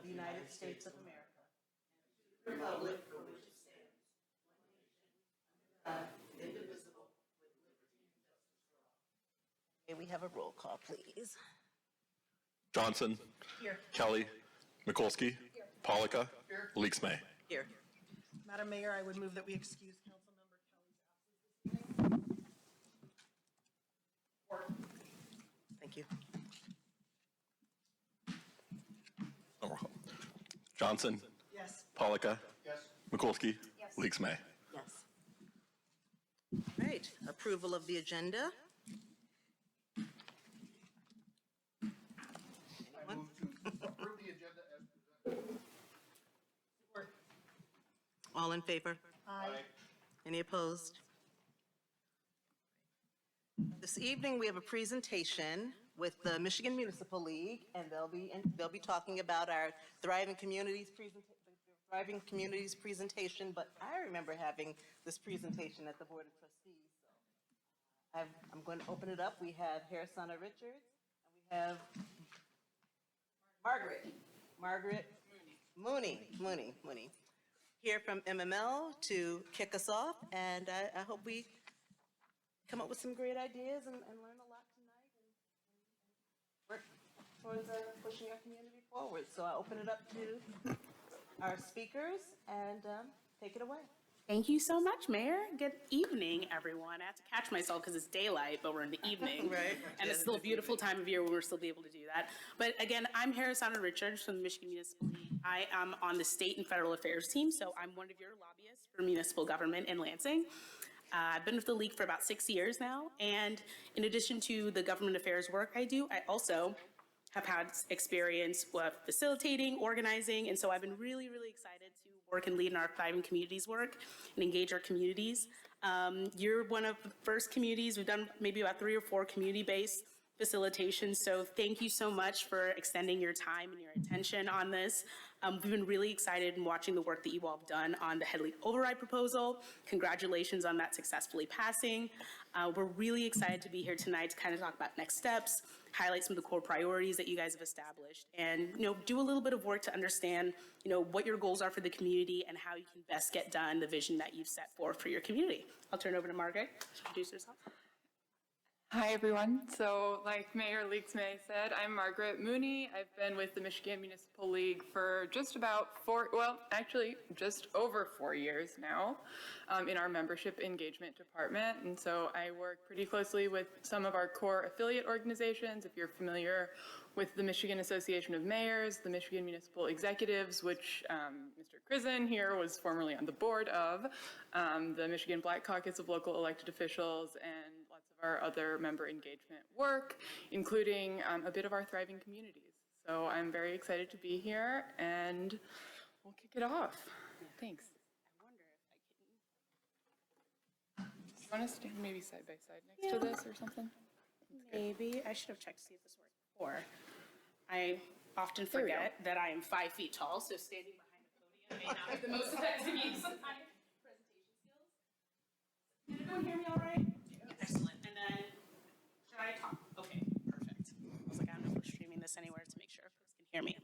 the United States of America, and to the republic for which it stands, one nation, under God, indivisible, with liberty and justice for all. May we have a roll call, please? Johnson. Here. Kelly. Mikulski. Polika. Leaks-May. Here. Madam Mayor, I would move that we excuse Councilmember Kelly's absence this evening. Thank you. No roll call. Johnson. Yes. Polika. Yes. Mikulski. Yes. Leaks-May. Yes. All right, approval of the agenda. I move to approve the agenda as presented. Support. All in favor? Aye. Any opposed? This evening, we have a presentation with the Michigan Municipal League, and they'll be talking about our Thriving Communities presentation, but I remember having this presentation at the Board of Trustees. So I'm going to open it up. We have Harrison Richards, and we have Margaret Mooney, here from MML to kick us off, and I hope we come up with some great ideas and learn a lot tonight and work towards pushing our community forward. So I open it up to our speakers, and take it away. Thank you so much, Mayor. Good evening, everyone. I have to catch myself because it's daylight, but we're in the evening. Right. And it's still a beautiful time of year when we're still be able to do that. But again, I'm Harrison Richards from the Michigan Municipal League. I am on the state and federal affairs team, so I'm one of your lobbyists for municipal government in Lansing. I've been with the league for about 6 years now, and in addition to the government affairs work I do, I also have had experience with facilitating, organizing, and so I've been really, really excited to work and lead in our Thriving Communities work and engage our communities. You're one of the first communities. We've done maybe about 3 or 4 community-based facilitations, so thank you so much for extending your time and your attention on this. We've been really excited in watching the work that you all have done on the Headley override proposal. Congratulations on that successfully passing. We're really excited to be here tonight to kind of talk about next steps, highlight some of the core priorities that you guys have established, and do a little bit of work to understand what your goals are for the community and how you can best get done the vision that you've set forth for your community. I'll turn it over to Margaret to introduce herself. Hi, everyone. So like Mayor Leaks-May said, I'm Margaret Mooney. I've been with the Michigan Municipal League for just over 4 years now in our membership engagement department. And so I work pretty closely with some of our core affiliate organizations. If you're familiar with the Michigan Association of Mayors, the Michigan Municipal Executives, which Mr. Krizen here was formerly on the board of, the Michigan Black Caucus of Local Elected Officials, and lots of our other member engagement work, including a bit of our Thriving Communities. So I'm very excited to be here, and we'll kick it off. Thanks. I wonder if I can. Do you want to stand maybe side by side next to this or something? Maybe I should have checked to see if this worked before. I often forget that I am 5 feet tall, so standing behind a podium may not be the most effective use of my presentation skills. Can everyone hear me all right? Excellent. And then, should I talk? Okay, perfect. I was like, I don't know if we're streaming this anywhere to make sure folks can hear me.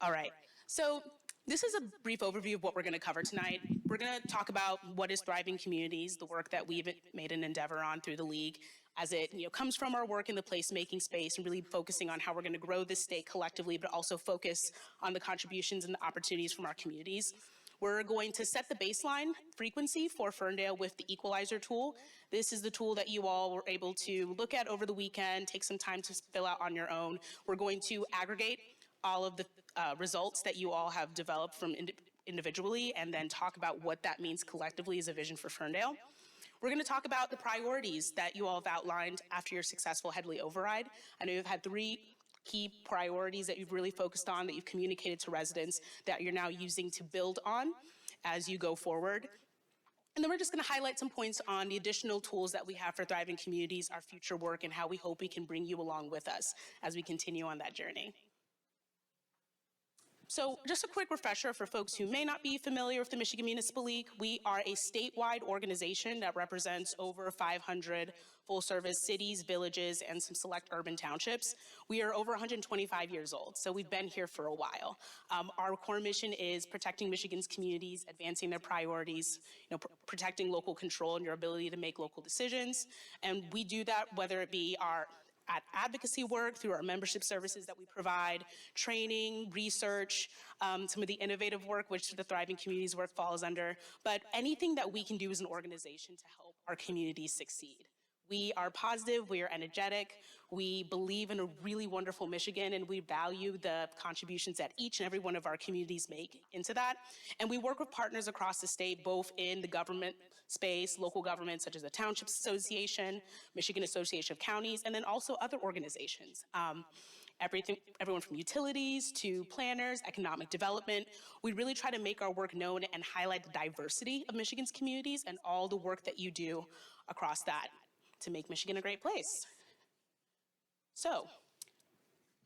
All right. So this is a brief overview of what we're going to cover tonight. We're going to talk about what is Thriving Communities, the work that we've made an endeavor on through the league, as it comes from our work in the placemaking space and really focusing on how we're going to grow this state collectively, but also focus on the contributions and the opportunities from our communities. We're going to set the baseline frequency for Ferndale with the equalizer tool. This is the tool that you all were able to look at over the weekend, take some time to fill out on your own. We're going to aggregate all of the results that you all have developed from individually, and then talk about what that means collectively as a vision for Ferndale. We're going to talk about the priorities that you all have outlined after your successful Headley override. I know you've had 3 key priorities that you've really focused on, that you've communicated to residents, that you're now using to build on as you go forward. And then we're just going to highlight some points on the additional tools that we have for Thriving Communities, our future work, and how we hope we can bring you along with us as we continue on that journey. So just a quick refresher for folks who may not be familiar with the Michigan Municipal League. We are a statewide organization that represents over 500 full-service cities, villages, and some select urban townships. We are over 125 years old, so we've been here for a while. Our core mission is protecting Michigan's communities, advancing their priorities, protecting local control and your ability to make local decisions. And we do that whether it be our advocacy work through our membership services that we provide, training, research, some of the innovative work, which the Thriving Communities work falls under, but anything that we can do as an organization to help our communities succeed. We are positive, we are energetic, we believe in a really wonderful Michigan, and we value the contributions that each and every one of our communities make into that. And we work with partners across the state, both in the government space, local governments such as the Townships Association, Michigan Association of Counties, and then also other organizations. Everyone from utilities to planners, economic development. We really try to make our work known and highlight the diversity of Michigan's communities and all the work that you do across that to make Michigan a great place. So,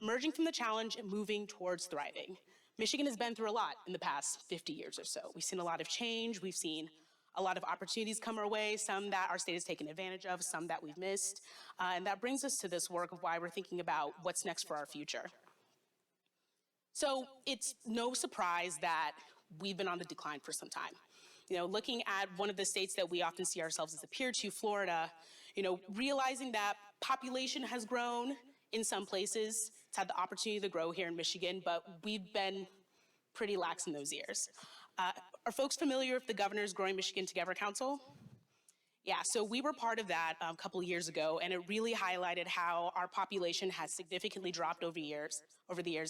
emerging from the challenge and moving towards thriving. Michigan has been through a lot in the past 50 years or so. We've seen a lot of change, we've seen a lot of opportunities come our way, some that our state has taken advantage of, some that we've missed. And that brings us to this work of why we're thinking about what's next for our future. So it's no surprise that we've been on the decline for some time. Looking at one of the states that we often see ourselves as a peer to, Florida, realizing that population has grown in some places. It's had the opportunity to grow here in Michigan, but we've been pretty lax in those years. Are folks familiar with the Governor's Growing Michigan Together Council? Yeah, so we were part of that a couple of years ago, and it really highlighted how our population has significantly dropped over the years,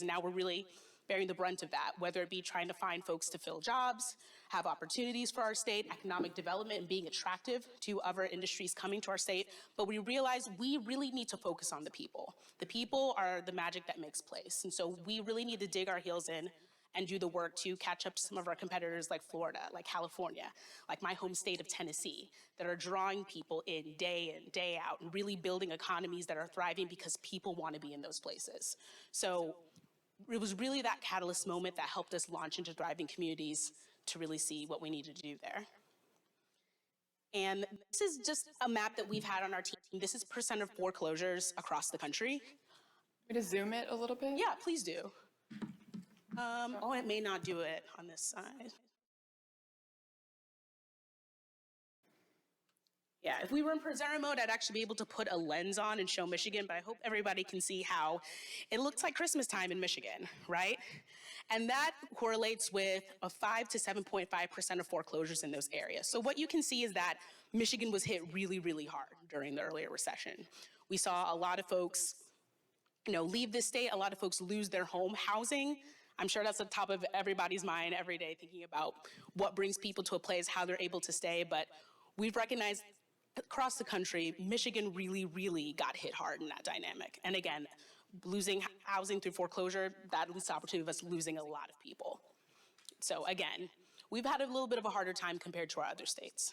and now we're really bearing the brunt of that, whether it be trying to find folks to fill jobs, have opportunities for our state, economic development, and being attractive to other industries coming to our state. But we realize we really need to focus on the people. The people are the magic that makes place. And so we really need to dig our heels in and do the work to catch up to some of our competitors like Florida, like California, like my home state of Tennessee, that are drawing people in, day out, and really building economies that are thriving because people want to be in those places. So it was really that catalyst moment that helped us launch into Thriving Communities to really see what we need to do there. And this is just a map that we've had on our team. This is percent of foreclosures across the country. Want me to zoom it a little bit? Yeah, please do. Oh, it may not do it on this side. Yeah, if we were in presenter mode, I'd actually be able to put a lens on and show Michigan, but I hope everybody can see how it looks like Christmas time in Michigan, right? And that correlates with a 5 to 7.5% of foreclosures in those areas. So what you can see is that Michigan was hit really, really hard during the earlier recession. We saw a lot of folks, leave the state, a lot of folks lose their home housing. I'm sure that's at the top of everybody's mind every day, thinking about what brings people to a place, how they're able to stay, but we've recognized across the country, Michigan really, really got hit hard in that dynamic. And again, losing housing through foreclosure, that leads to the opportunity of us losing a lot of people. So again, we've had a little bit of a harder time compared to our other states.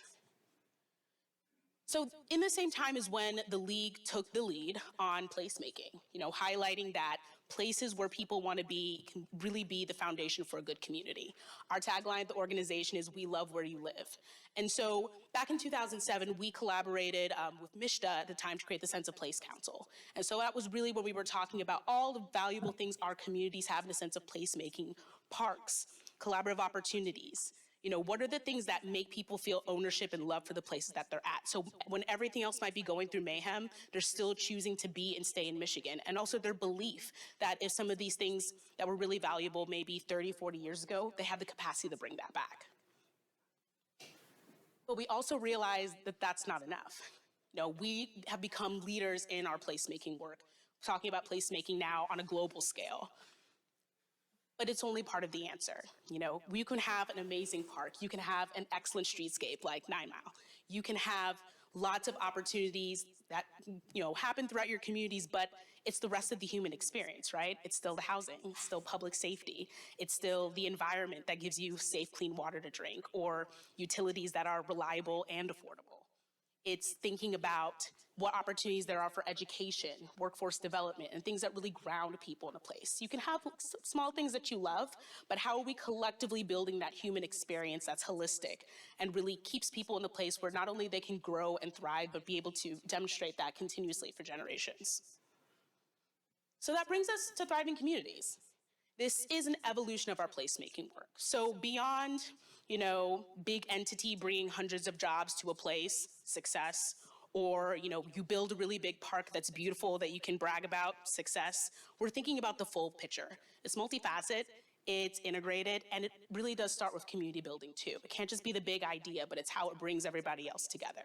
So in the same time is when the league took the lead on placemaking, highlighting that places where people want to be can really be the foundation for a good community. Our tagline at the organization is, "We love where you live." And so back in 2007, we collaborated with MISHDA at the time to create the Sense of Place Council. And so that was really when we were talking about all the valuable things our communities have in a sense of placemaking, parks, collaborative opportunities. What are the things that make people feel ownership and love for the places that they're at? So when everything else might be going through mayhem, they're still choosing to be and stay in Michigan. And also their belief that if some of these things that were really valuable maybe 30, 40 years ago, they have the capacity to bring that back. But we also realize that that's not enough. We have become leaders in our placemaking work, talking about placemaking now on a global scale. But it's only part of the answer. You can have an amazing park. You can have an excellent streetscape like 9 Mile. You can have lots of opportunities that, happen throughout your communities, but it's the rest of the human experience, right? It's still the housing, it's still public safety. It's still the environment that gives you safe, clean water to drink or utilities that are reliable and affordable. It's thinking about what opportunities there are for education, workforce development, and things that really ground people in a place. You can have small things that you love, but how are we collectively building that human experience that's holistic and really keeps people in a place where not only they can grow and thrive, but be able to demonstrate that continuously for generations. So that brings us to thriving communities. This is an evolution of our placemaking work. So beyond, big entity bringing hundreds of jobs to a place, success, or, you build a really big park that's beautiful that you can brag about, success. We're thinking about the full picture. It's multifaceted, it's integrated, and it really does start with community building too. It can't just be the big idea, but it's how it brings everybody else together.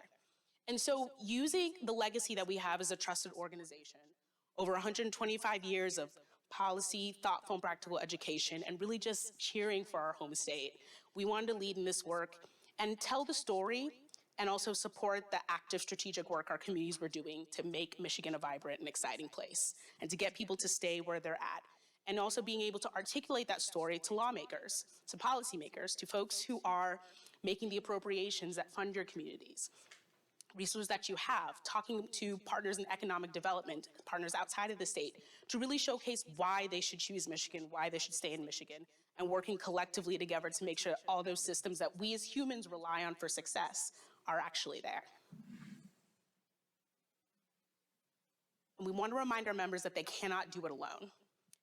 And so using the legacy that we have as a trusted organization, over 125 years of policy, thoughtful and practical education, and really just cheering for our home state, we wanted to lead in this work and tell the story and also support the active strategic work our communities were doing to make Michigan a vibrant and exciting place, and to get people to stay where they're at. And also being able to articulate that story to lawmakers, to policymakers, to folks who are making the appropriations that fund your communities. Resources that you have, talking to partners in economic development, partners outside of the state, to really showcase why they should choose Michigan, why they should stay in Michigan, and working collectively together to make sure all those systems that we as humans rely on for success are actually there. And we want to remind our members that they cannot do it alone.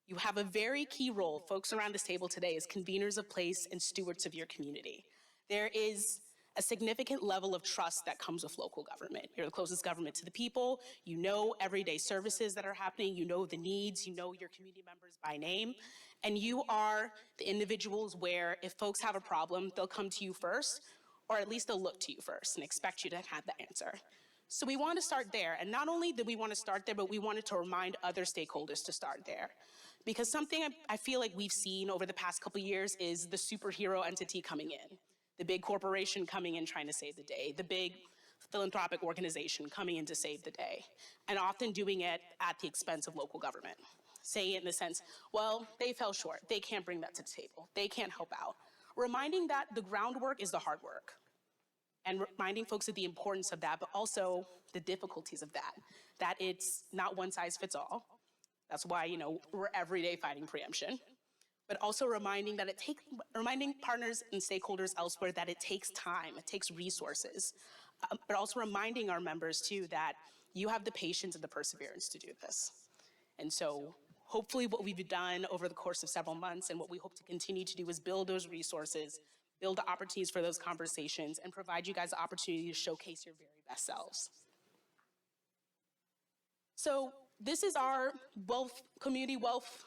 You have a very key role, folks around this table today, as conveners of place and stewards of your community. There is a significant level of trust that comes with local government. You're the closest government to the people. You know everyday services that are happening. You know the needs. You know your community members by name. And you are the individuals where if folks have a problem, they'll come to you first, or at least they'll look to you first and expect you to have the answer. So we want to start there. And not only did we want to start there, but we wanted to remind other stakeholders to start there. Because something I feel like we've seen over the past couple of years is the superhero entity coming in. The big corporation coming in trying to save the day, the big philanthropic organization coming in to save the day, and often doing it at the expense of local government. Saying it in the sense, well, they fell short, they can't bring that to the table, they can't help out. Reminding that the groundwork is the hard work, and reminding folks of the importance of that, but also the difficulties of that it's not one size fits all. That's why, we're every day fighting preemption. But also reminding partners and stakeholders elsewhere that it takes time, it takes resources, but also reminding our members too that you have the patience and the perseverance to do this. And so hopefully what we've done over the course of several months and what we hope to continue to do is build those resources, build the opportunities for those conversations, and provide you guys the opportunity to showcase your very best selves. So this is our community wealth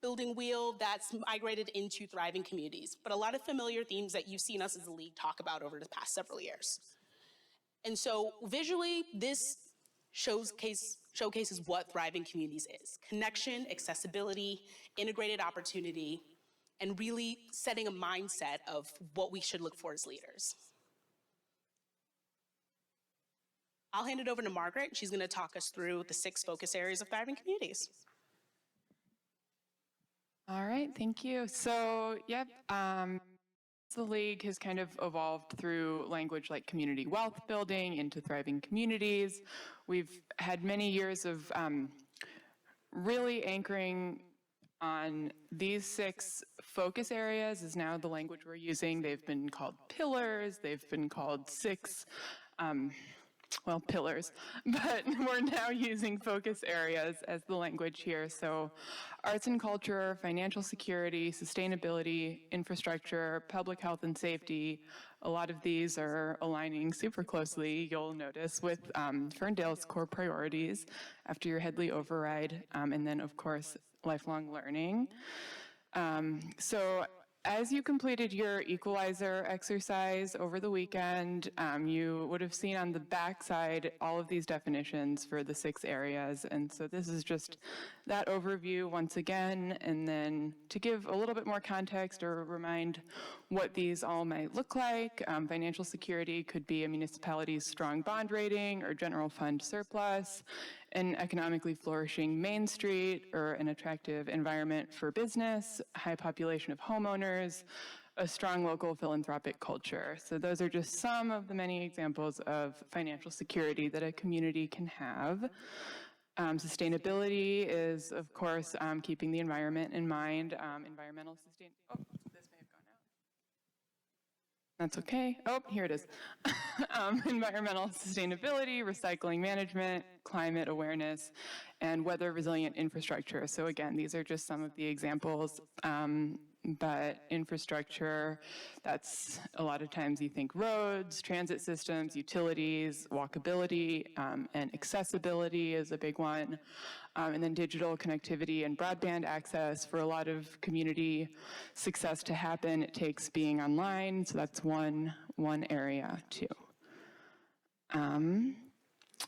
building wheel that's migrated into thriving communities, but a lot of familiar themes that you've seen us as a league talk about over the past several years. And so visually, this showcases what thriving communities is: connection, accessibility, integrated opportunity, and really setting a mindset of what we should look for as leaders. I'll hand it over to Margaret. She's going to talk us through the 6 focus areas of thriving communities. All right, thank you. So, the league has kind of evolved through language like community wealth building into thriving communities. We've had many years of really anchoring on these 6 focus areas is now the language we're using. They've been called pillars, they've been called 6 pillars, but we're now using focus areas as the language here. So arts and culture, financial security, sustainability, infrastructure, public health and safety. A lot of these are aligning super closely, you'll notice, with Ferndale's core priorities after your Headley override, and then of course, lifelong learning. So as you completed your equalizer exercise over the weekend, you would have seen on the backside all of these definitions for the 6 areas. And so this is just that overview once again, and then to give a little bit more context or remind what these all might look like. Financial security could be a municipality's strong bond rating or general fund surplus, an economically flourishing Main Street or an attractive environment for business, high population of homeowners, a strong local philanthropic culture. So those are just some of the many examples of financial security that a community can have. Sustainability is, of course, keeping the environment in mind. Environmental sustain. Oh, this may have gone out. That's okay. Oh, here it is. Environmental sustainability, recycling management, climate awareness, and weather resilient infrastructure. So again, these are just some of the examples. But infrastructure, that's a lot of times you think roads, transit systems, utilities, walkability, and accessibility is a big one. And then digital connectivity and broadband access. For a lot of community success to happen, it takes being online, so that's one area too.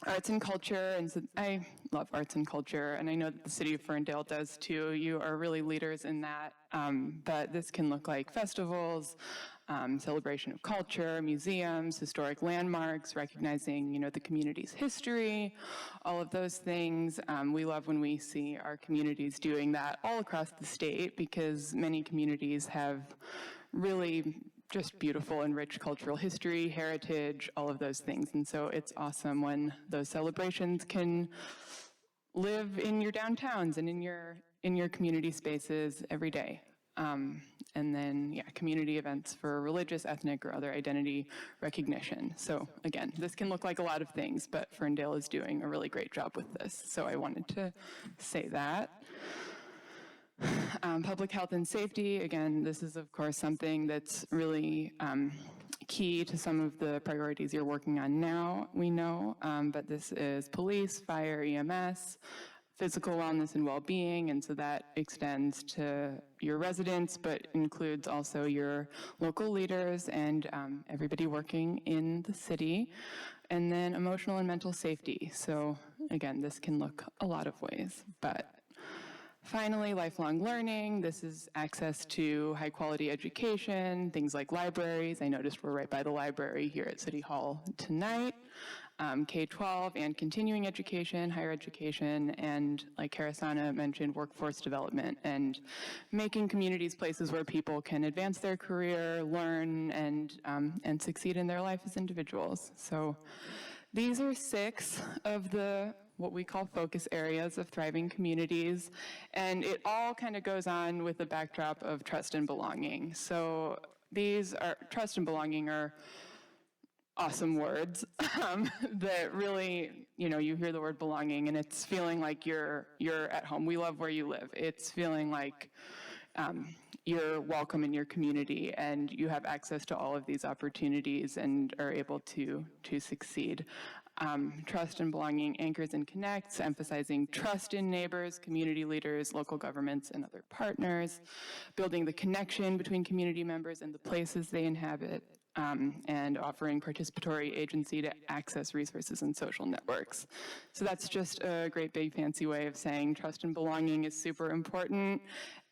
Arts and culture, and so I love arts and culture, and I know that the city of Ferndale does too. You are really leaders in that, but this can look like festivals, celebration of culture, museums, historic landmarks, recognizing, the community's history, all of those things. We love when we see our communities doing that all across the state, because many communities have really just beautiful and rich cultural history, heritage, all of those things. And so it's awesome when those celebrations can live in your downtowns and in your community spaces every day. And then, community events for religious, ethnic, or other identity recognition. So again, this can look like a lot of things, but Ferndale is doing a really great job with this. So I wanted to say that. Public health and safety, again, this is of course something that's really key to some of the priorities you're working on now, we know, but this is police, fire, EMS, physical wellness and well-being, and so that extends to your residents, but includes also your local leaders and everybody working in the city. And then emotional and mental safety. So again, this can look a lot of ways, but finally, lifelong learning. This is access to high quality education, things like libraries. I noticed we're right by the library here at City Hall tonight. K-12 and continuing education, higher education, and like Harrisana mentioned, workforce development and making communities places where people can advance their career, learn, and succeed in their life as individuals. So these are 6 of the what we call focus areas of thriving communities, and it all kind of goes on with the backdrop of trust and belonging. So these are, trust and belonging are awesome words that really, you hear the word belonging and it's feeling like you're at home. We love where you live. It's feeling like you're welcome in your community and you have access to all of these opportunities and are able to succeed. Trust and belonging anchors and connects, emphasizing trust in neighbors, community leaders, local governments, and other partners, building the connection between community members and the places they inhabit, and offering participatory agency to access resources and social networks. So that's just a great big fancy way of saying trust and belonging is super important.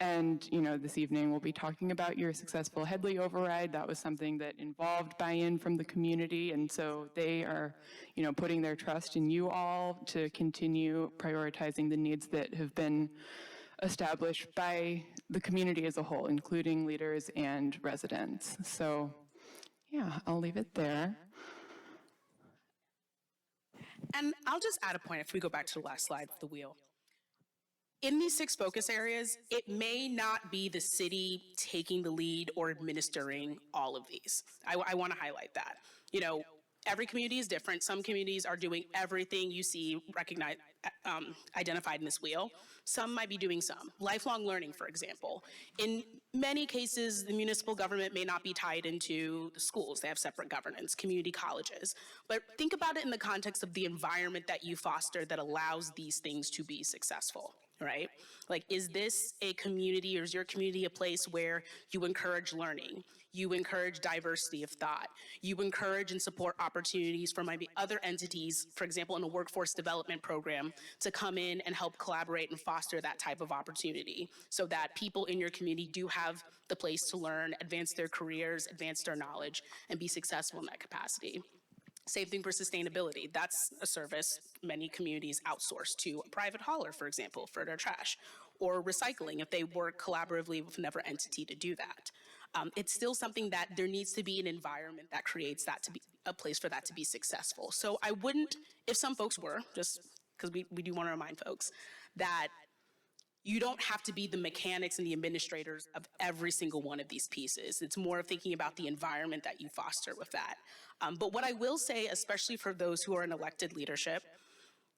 And, this evening we'll be talking about your successful Headley override. That was something that involved buy-in from the community. And so they are, putting their trust in you all to continue prioritizing the needs that have been established by the community as a whole, including leaders and residents. So yeah, I'll leave it there. And I'll just add a point if we go back to the last slide of the wheel. In these 6 focus areas, it may not be the city taking the lead or administering all of these. I want to highlight that. Every community is different. Some communities are doing everything you see identified in this wheel. Some might be doing some. Lifelong learning, for example. In many cases, the municipal government may not be tied into the schools. They have separate governance, community colleges. But think about it in the context of the environment that you foster that allows these things to be successful, right? Like, is this a community, or is your community a place where you encourage learning? You encourage diversity of thought. You encourage and support opportunities for maybe other entities, for example, in a workforce development program, to come in and help collaborate and foster that type of opportunity so that people in your community do have the place to learn, advance their careers, advance their knowledge, and be successful in that capacity. Same thing for sustainability. That's a service many communities outsource to a private hauler, for example, for their trash, or recycling if they work collaboratively with another entity to do that. It's still something that there needs to be an environment that creates that to be a place for that to be successful. So I wouldn't, if some folks were, just because we do want to remind folks that you don't have to be the mechanics and the administrators of every single one of these pieces. It's more of thinking about the environment that you foster with that. But what I will say, especially for those who are in elected leadership,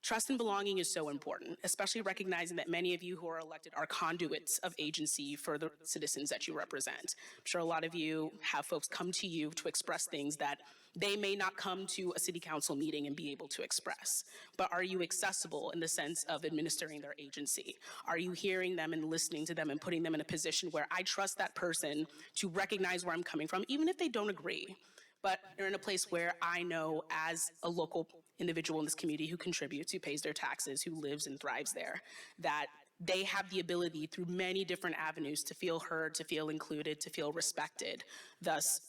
trust and belonging is so important, especially recognizing that many of you who are elected are conduits of agency for the citizens that you represent. I'm sure a lot of you have folks come to you to express things that they may not come to a city council meeting and be able to express. But are you accessible in the sense of administering their agency? Are you hearing them and listening to them and putting them in a position where I trust that person to recognize where I'm coming from, even if they don't agree? But they're in a place where I know, as a local individual in this community who contributes, who pays their taxes, who lives and thrives there, that they have the ability through many different avenues to feel heard, to feel included, to feel respected, thus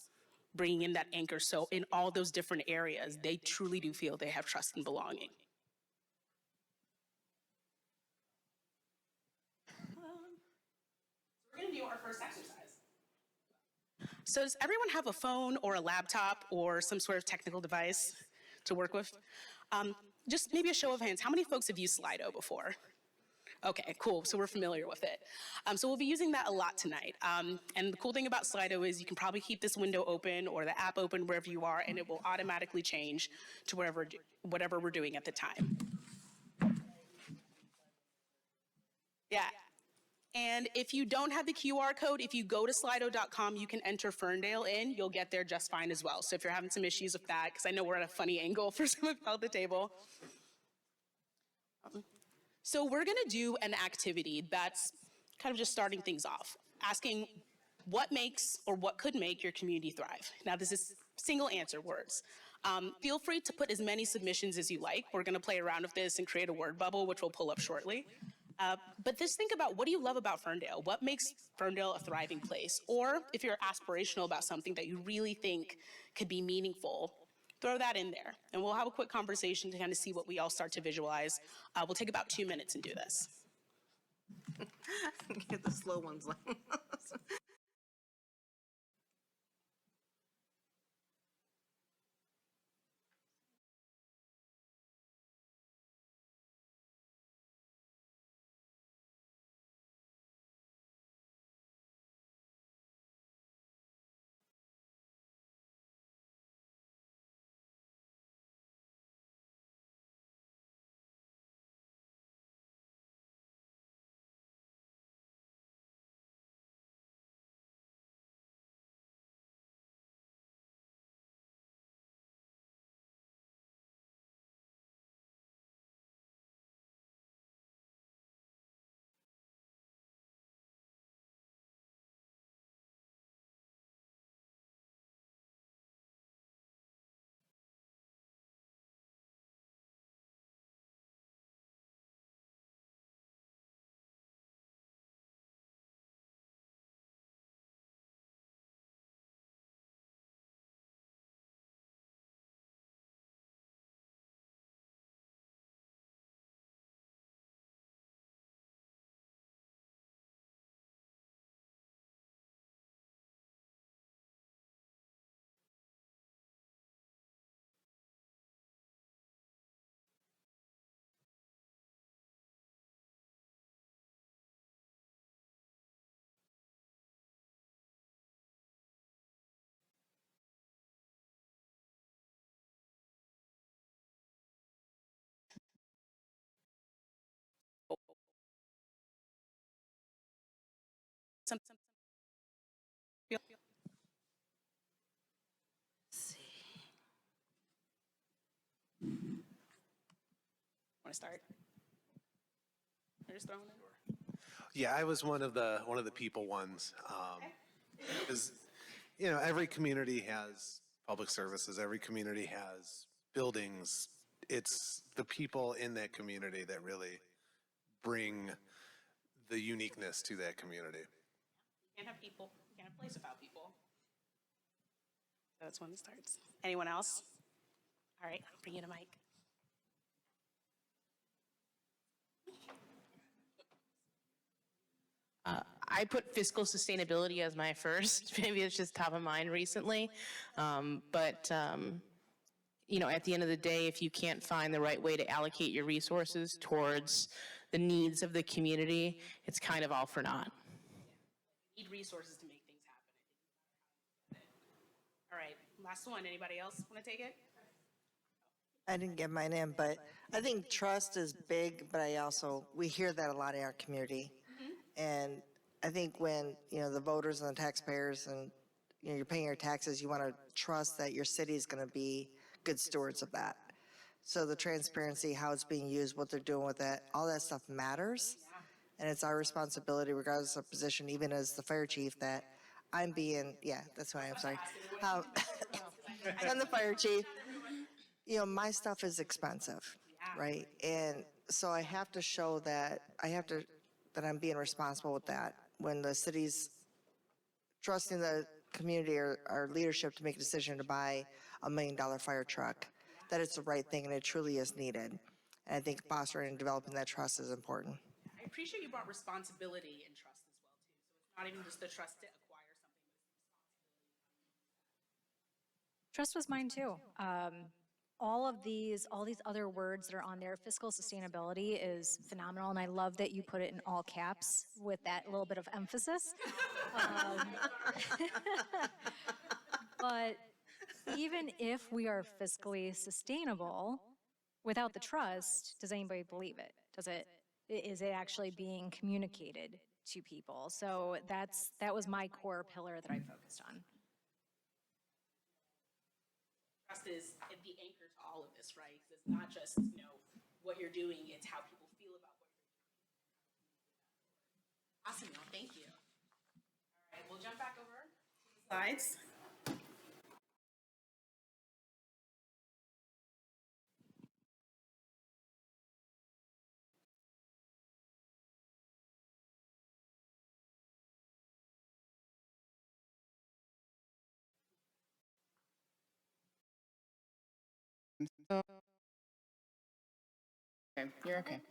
bringing in that anchor. So in all those different areas, they truly do feel they have trust and belonging. We're going to do our first exercise. So does everyone have a phone or a laptop or some sort of technical device to work with? Just maybe a show of hands. How many folks have used Slido before? Okay, cool. So we're familiar with it. So we'll be using that a lot tonight. And the cool thing about Slido is you can probably keep this window open or the app open wherever you are, and it will automatically change to whatever we're doing at the time. Yeah. And if you don't have the QR code, if you go to slido.com, you can enter Ferndale in. You'll get there just fine as well. So if you're having some issues with that, because I know we're at a funny angle for some of you at the table. So we're going to do an activity that's kind of just starting things off, asking what makes or what could make your community thrive. Now, this is single answer words. Feel free to put as many submissions as you like. We're going to play around with this and create a word bubble, which we'll pull up shortly. But just think about, what do you love about Ferndale? What makes Ferndale a thriving place? Or if you're aspirational about something that you really think could be meaningful, throw that in there. And we'll have a quick conversation to kind of see what we all start to visualize. We'll take about 2 minutes and do this. Get the slow ones. Want to start? You're just throwing it? Yeah, I was one of the people ones. Because, every community has public services. Every community has buildings. It's the people in that community that really bring the uniqueness to that community. You can't have people, you can't have a place without people. So that's when it starts. Anyone else? All right, I'll bring you the mic. I put fiscal sustainability as my first. Maybe it's just top of mind recently. You know, at the end of the day, if you can't find the right way to allocate your resources towards the needs of the community, it's kind of all for naught. Need resources to make things happen. All right, last one. Anybody else want to take it? I didn't get mine in, but I think trust is big, but we hear that a lot in our community. And I think when, the voters and the taxpayers and, you're paying your taxes, you want to trust that your city is going to be good stewards of that. So the transparency, how it's being used, what they're doing with it, all that stuff matters. And it's our responsibility, regardless of position, even as the fire chief, that that's who I am, sorry. I'm the fire chief. My stuff is expensive, right? And so I have to show that that I'm being responsible with that. When the city's trusting the community or our leadership to make a decision to buy $1 million fire truck, that it's the right thing and it truly is needed. And I think fostering and developing that trust is important. I appreciate you brought responsibility and trust as well, too. So it's not even just the trust to acquire something, but Trust was mine too. All these other words that are on there, fiscal sustainability is phenomenal, and I love that you put it in all caps with that little bit of emphasis. But even if we are fiscally sustainable, without the trust, does anybody believe it? Is it actually being communicated to people? So that was my core pillar that I focused on. trust is the anchor to all of this, right? 'Cause it's not just, what you're doing, it's how people feel about what you're doing. Awesome, well, thank you. All right, we'll jump back over to the slides. Okay, you're okay.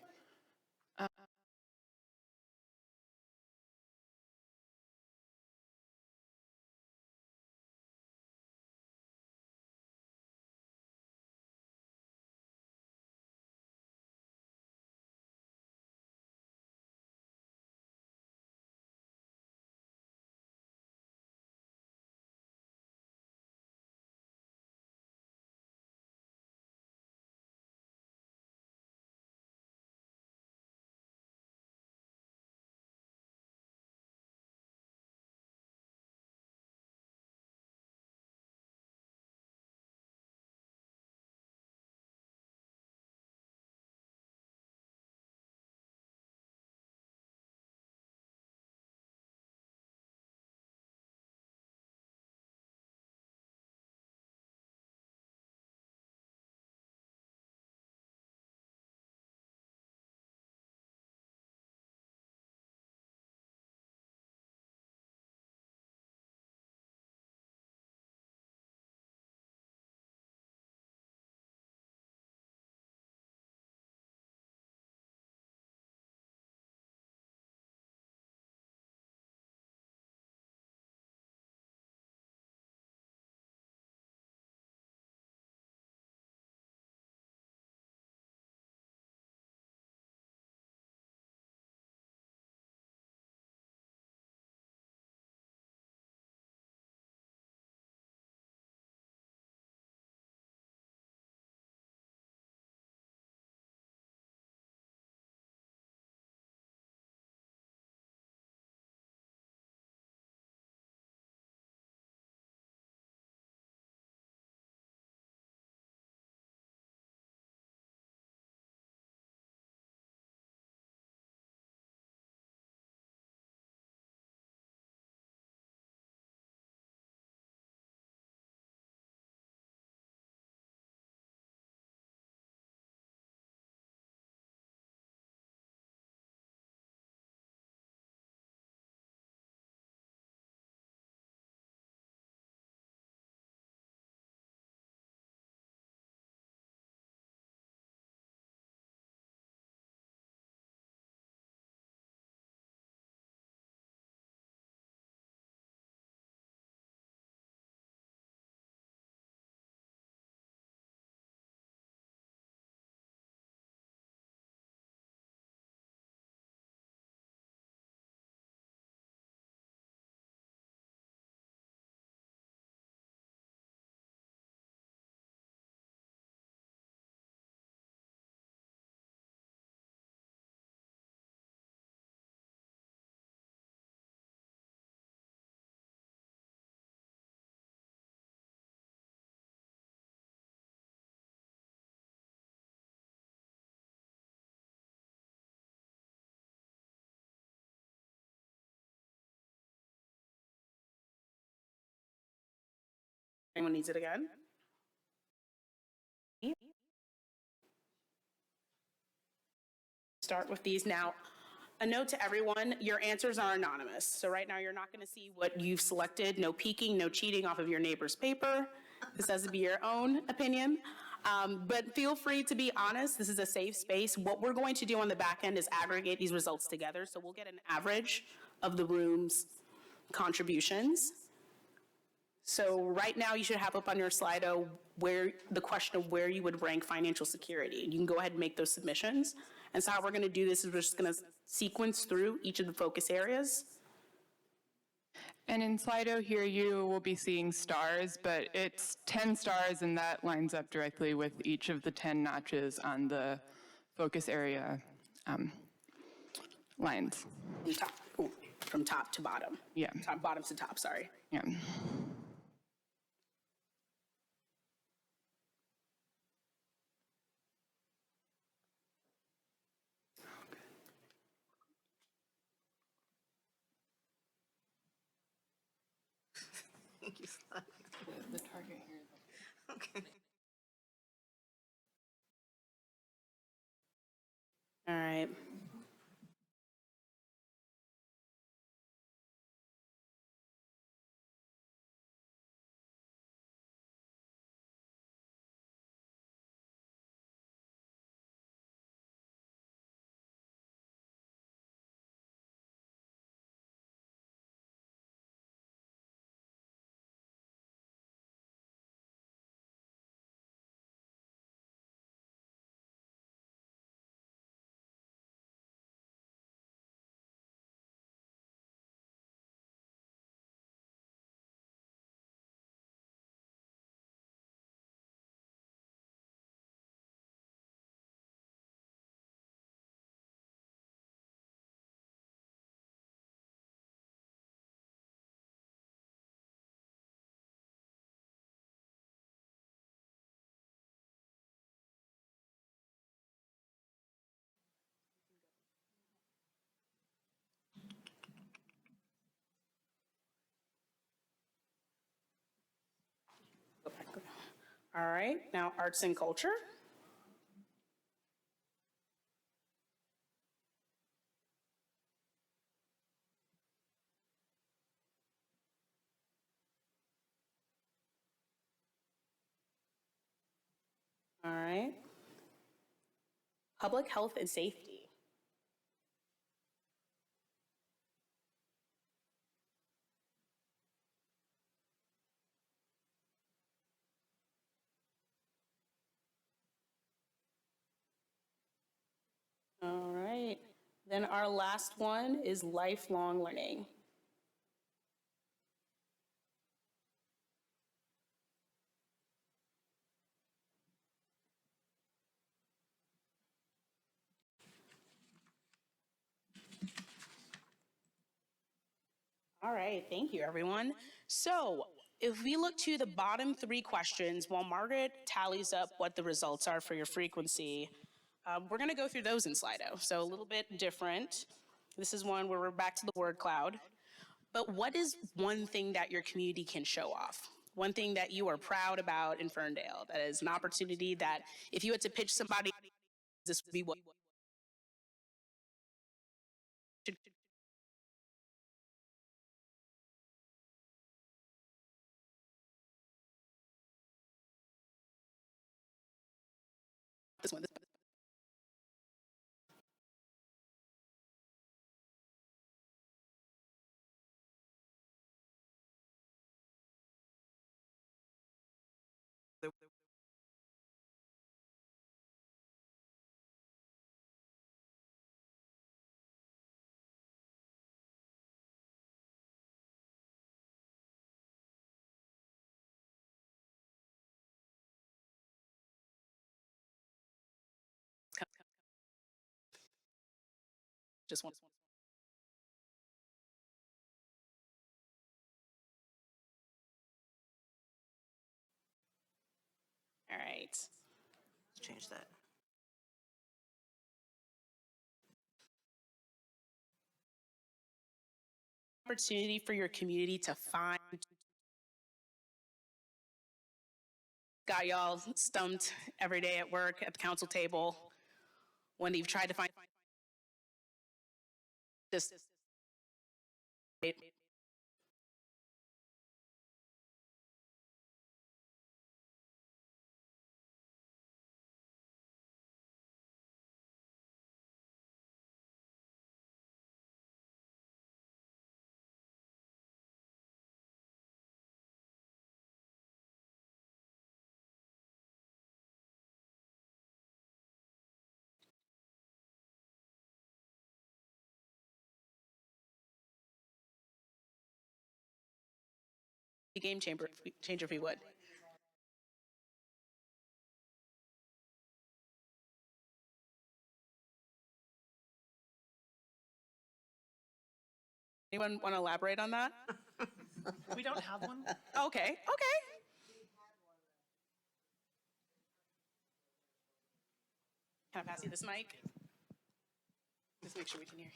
anyone needs it again. Start with these now. A note to everyone, your answers are anonymous. So right now you're not going to see what you've selected. No peeking, no cheating off of your neighbor's paper. This has to be your own opinion. But feel free to be honest. This is a safe space. What we're going to do on the back end is aggregate these results together. So we'll get an average of the room's contributions. So right now you should have up on your Slido where the question of where you would rank financial security. You can go ahead and make those submissions. And so how we're going to do this is we're just going to sequence through each of the focus areas. And in Slido here, you will be seeing stars, but it's 10 stars, and that lines up directly with each of the 10 notches on the focus area lines. From top to bottom. Yeah. Bottom to top, sorry. Yeah. Thank you. The target here. Okay. All right. All right, now arts and culture. All right. Public health and safety. All right. Then our last one is lifelong learning. All right, thank you, everyone. So if we look to the bottom three questions, while Margaret tallies up what the results are for your frequency, we're going to go through those in Slido. So a little bit different. This is one where we're back to the word cloud. But what is one thing that your community can show off? One thing that you are proud about in Ferndale, that is an opportunity that if you had to pitch somebody, this would be what this one. Just one. All right. Let's change that. Opportunity for your community to find got y'all stumped every day at work, at the council table, when you've tried to find just a game changer if we would. Anyone want to elaborate on that? We don't have one? Okay, okay. Can I pass you this mic? Just make sure we can hear.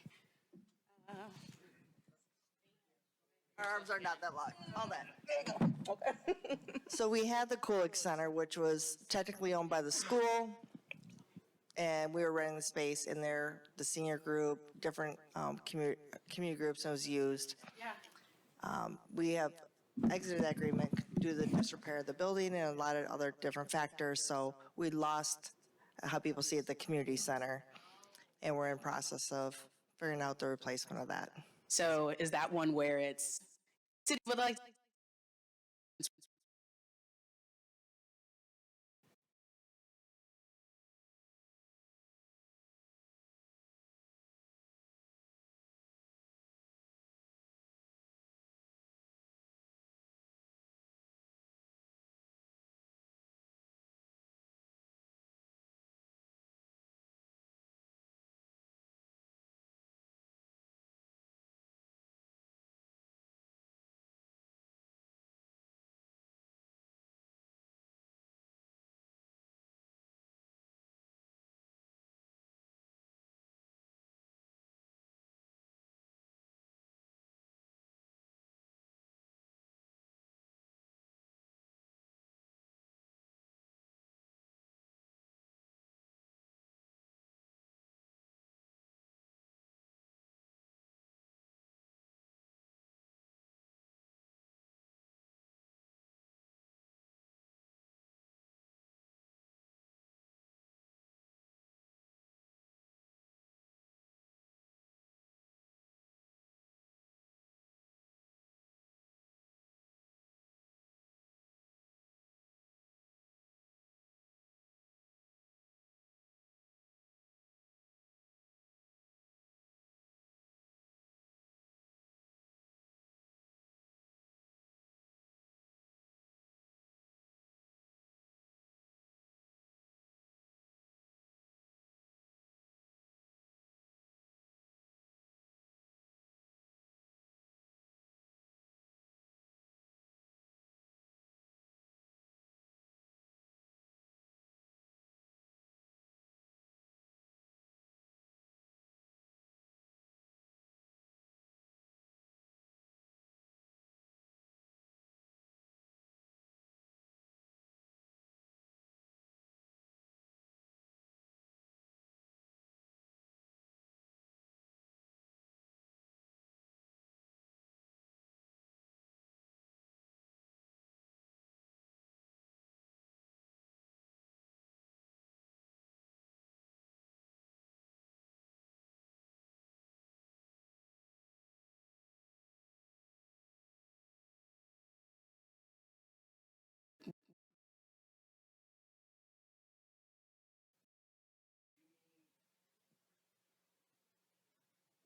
Our arms are not that long, all that. There you go. Okay. So we had the Kulik Center, which was technically owned by the school, and we were renting the space in there, the senior group, different community groups, and it was used. Yeah. We have exited that agreement due to the disrepair of the building and a lot of other different factors, so we lost how people see it, the community center, and we're in process of figuring out the replacement of that. So is that one where it's city would like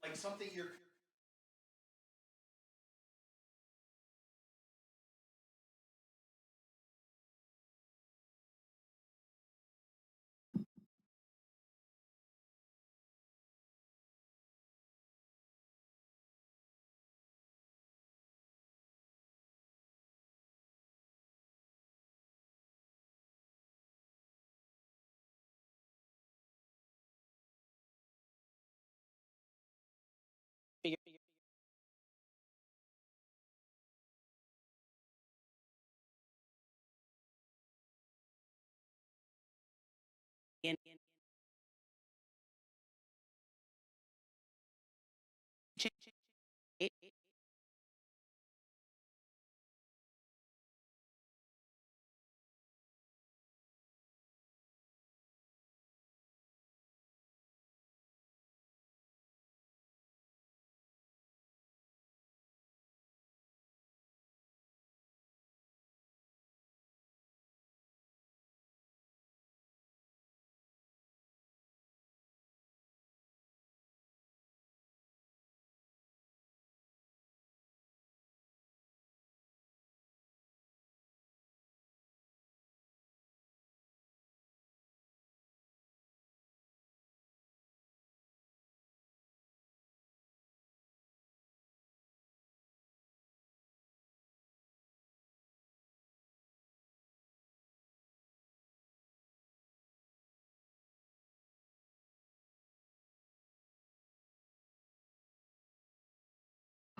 Like something you're figure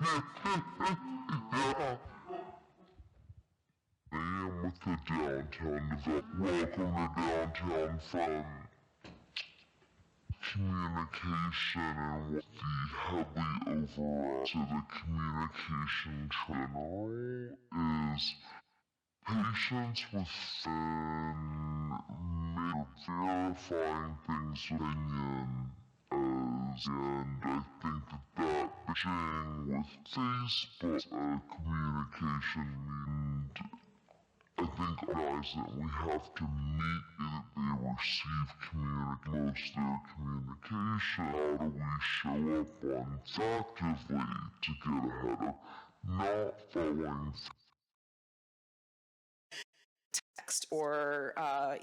am with the downtown development. Welcome to downtown from communication and what the heavily overall to the communication general is patience within verifying things with opinion as, and I think that bitching with Facebook communication means I think guys that we have to meet that they receive most their communication. How do we show up on effectively to get ahead of not following text or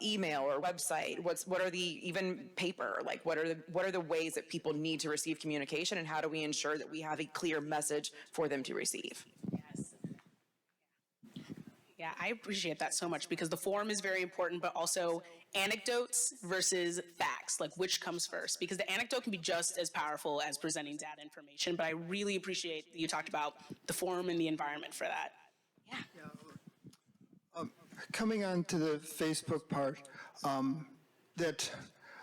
email or website? What are the even paper? Like what are the ways that people need to receive communication, and how do we ensure that we have a clear message for them to receive? Yeah, I appreciate that so much because the form is very important, but also anecdotes versus facts, like which comes first, because the anecdote can be just as powerful as presenting data information, but I really appreciate that you talked about the forum and the environment for that. Coming on to the Facebook part, that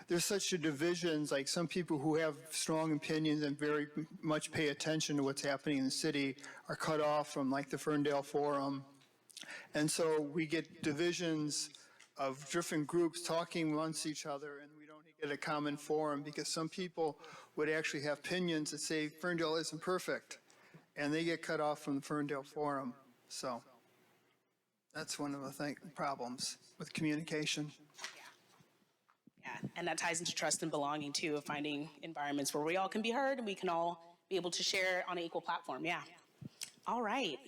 there's such a divisions, like some people who have strong opinions and very much pay attention to what's happening in the city are cut off from like the Ferndale Forum. And so we get divisions of different groups talking amongst each other, and we don't get a common forum because some people would actually have opinions that say Ferndale isn't perfect, and they get cut off from the Ferndale Forum. So that's one of the problems with communication. Yeah, and that ties into trust and belonging too, of finding environments where we all can be heard and we can all be able to share on an equal platform. Yeah. All right.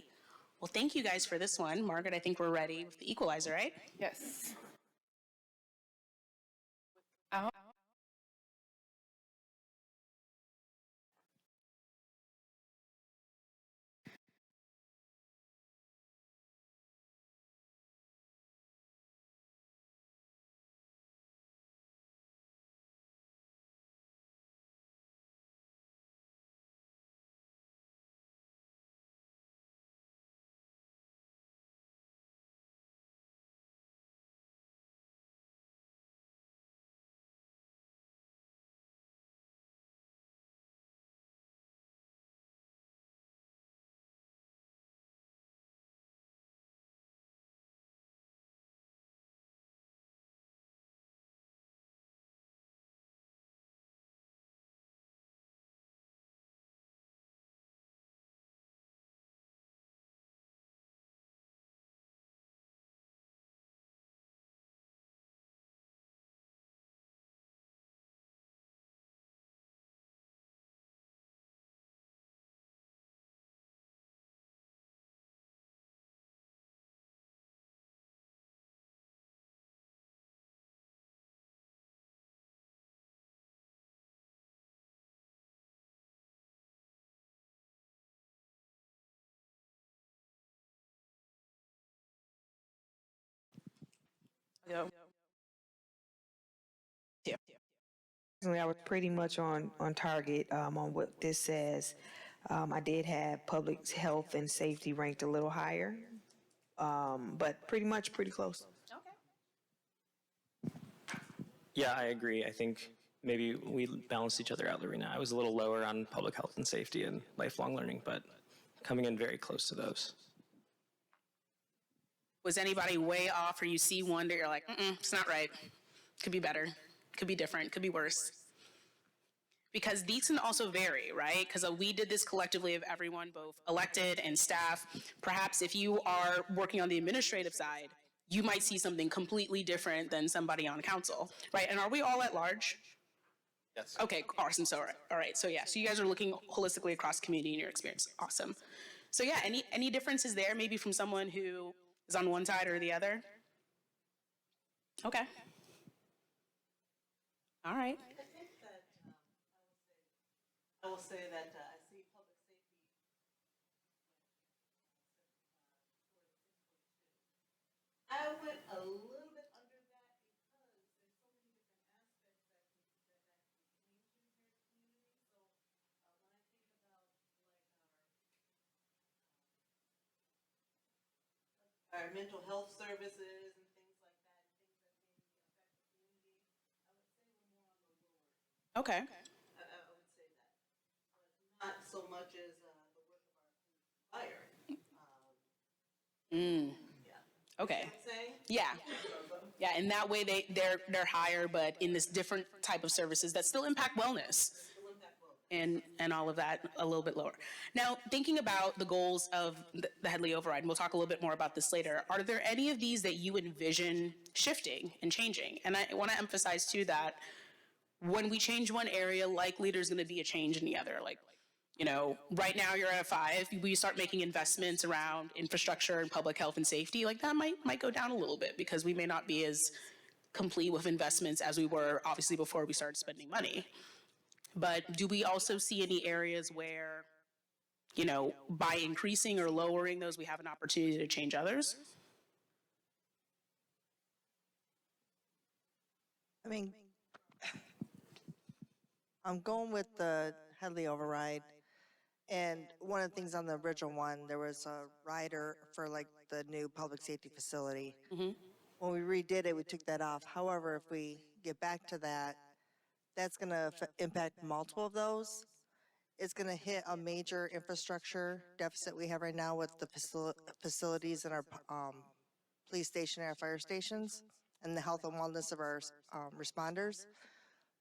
Well, thank you guys for this one. Margaret, I think we're ready with the equalizer, right? Yes. Go. I was pretty much on target on what this says. I did have public health and safety ranked a little higher, but pretty close. Yeah, I agree. I think maybe we balanced each other out, Lorena. I was a little lower on public health and safety and lifelong learning, but coming in very close to those. Was anybody way off, or you see one that you're like, it's not right. Could be better, could be different, could be worse? Because these can also vary, right? Because we did this collectively of everyone, both elected and staff. Perhaps if you are working on the administrative side, you might see something completely different than somebody on council, right? And are we all at large? Yes. Okay, awesome. So, all right. So yeah, so you guys are looking holistically across the community in your experience. Awesome. So yeah, any differences there, maybe from someone who is on one side or the other? Okay. All right. I will say that I see public safety. I went a little bit under that because there's so many different aspects that can change in your community. So when I think about like our our mental health services and things like that, things that maybe affect the community, I would say we're more on the lower. Okay. I would say that, but not so much as the work of our fire. Yeah. Okay. You know what I'm saying? Yeah. Yeah, and that way they're higher, but in this different type of services that still impact wellness and all of that a little bit lower. Now, thinking about the goals of the Headley Override, and we'll talk a little bit more about this later, are there any of these that you envision shifting and changing? And I want to emphasize too that when we change one area, likely there's going to be a change in the other. Like, you know, right now you're at a 5. We start making investments around infrastructure and public health and safety. Like that might go down a little bit because we may not be as complete with investments as we were obviously before we started spending money. But do we also see any areas where, you know, by increasing or lowering those, we have an opportunity to change others? I mean, I'm going with the Headley override. And one of the things on the original one, there was a rider for like the new public safety facility. When we redid it, we took that off. However, if we get back to that, that's going to impact multiple of those. It's going to hit a major infrastructure deficit we have right now with the facilities in our police station and our fire stations and the health and wellness of our responders.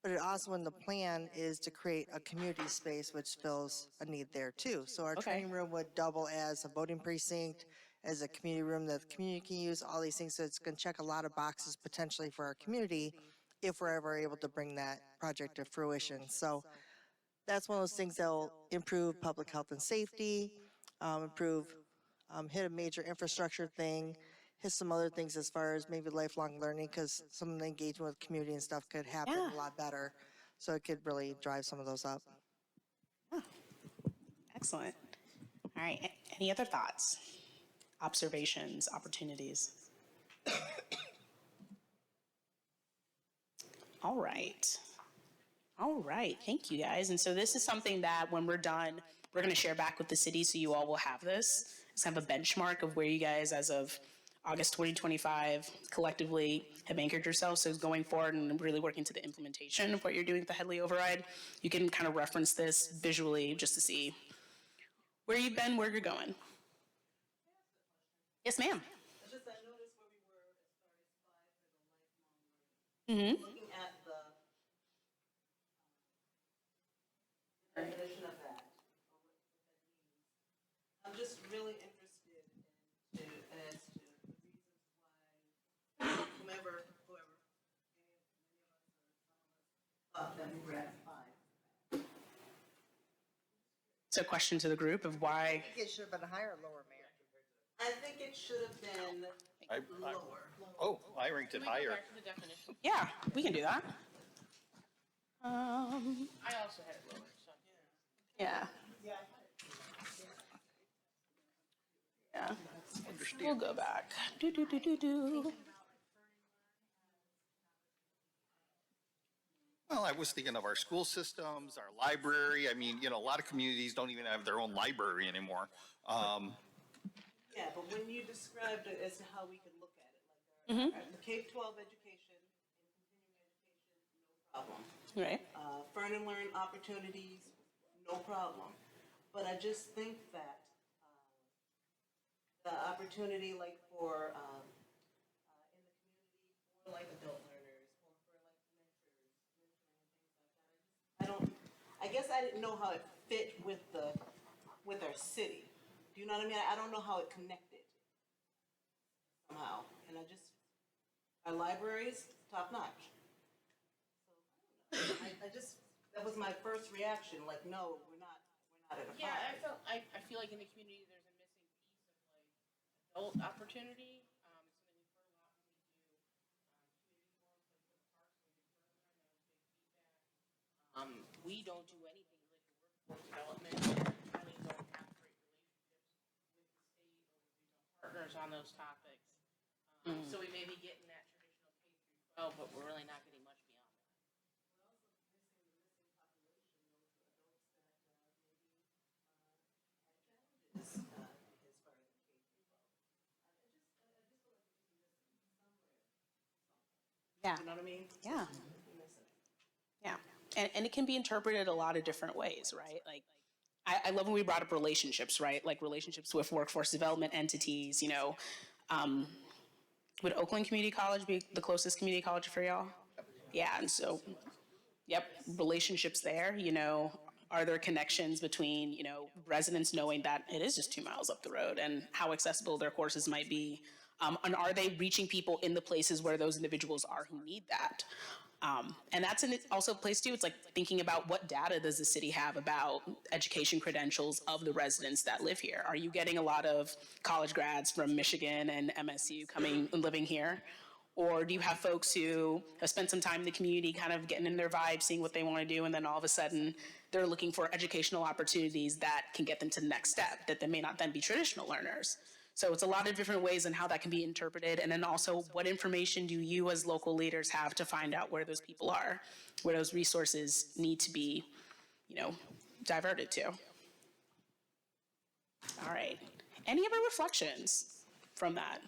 But it also, in the plan, is to create a community space which fills a need there too. So our training room would double as a voting precinct, as a community room that the community can use, all these things. So it's going to check a lot of boxes potentially for our community if we're ever able to bring that project to fruition. So that's one of those things that will improve public health and safety, hit a major infrastructure thing, hit some other things as far as maybe lifelong learning, because some of the engagement with community and stuff could happen a lot better. So it could really drive some of those up. Excellent. All right, any other thoughts, observations, opportunities? All right. All right, thank you guys. And so this is something that when we're done, we're gonna share back with the city so you all will have this. It's kind of a benchmark of where you guys, as of August 2025, collectively have anchored yourselves. So going forward and really working to the implementation of what you're doing with the Headley Override, you can kind of reference this visually just to see where you've been, where you're going. Yes, ma'am. I noticed where we were as far as 5 for the lifelong learning. Looking at the definition of that, or what that means. I'm just really interested as to the reasons why whoever, any of us, thought that we were at 5. So question to the group of why. I think it should have been higher or lower, Mayor? I think it should have been lower. Oh, I ranked it higher. Yeah, we can do that. I also had it lower, so. Yeah. Yeah. We'll go back. Do. Well, I was thinking of our school systems, our library. I mean, you know, a lot of communities don't even have their own library anymore. Yeah, but when you described it as to how we could look at it, like the K-12 education and continuing education, no problem. Right. Learn and learn opportunities, no problem. But I just think that the opportunity, like for in the community, for like adult learners, or for like mentors, mentoring and things like that. I guess I didn't know how it fit with our city. Do you know what I mean? I don't know how it connected somehow. And our libraries, top notch. So I just, that was my first reaction, like, no, we're not at a 5. Yeah, I feel like in the community, there's a missing piece of like adult opportunity. It's something we've heard a lot when we do community forums, like for the parks, we get feedback. We don't do anything like workforce development, really don't have great relationships with the state or with regional partners on those topics. So we may be getting that traditional K through 12, but we're really not getting much beyond that. Yeah. You know what I mean? Yeah. Yeah. And it can be interpreted a lot of different ways, right? Like, I love when we brought up relationships, right? Like relationships with workforce development entities, you know. Would Oakland Community College be the closest community college for y'all? Yeah, and so, yep, relationships there, you know. Are there connections between, you know, residents knowing that it is just 2 miles up the road and how accessible their courses might be? And are they reaching people in the places where those individuals are who need that? And that's also a place too, it's like thinking about what data does the city have about education credentials of the residents that live here? Are you getting a lot of college grads from Michigan and MSU coming and living here? Or do you have folks who have spent some time in the community kind of getting in their vibe, seeing what they want to do, and then all of a sudden they're looking for educational opportunities that can get them to the next step, that they may not then be traditional learners? So it's a lot of different ways and how that can be interpreted. And then also, what information do you as local leaders have to find out where those people are, where those resources need to be, you know, diverted to? All right. Any other reflections from that?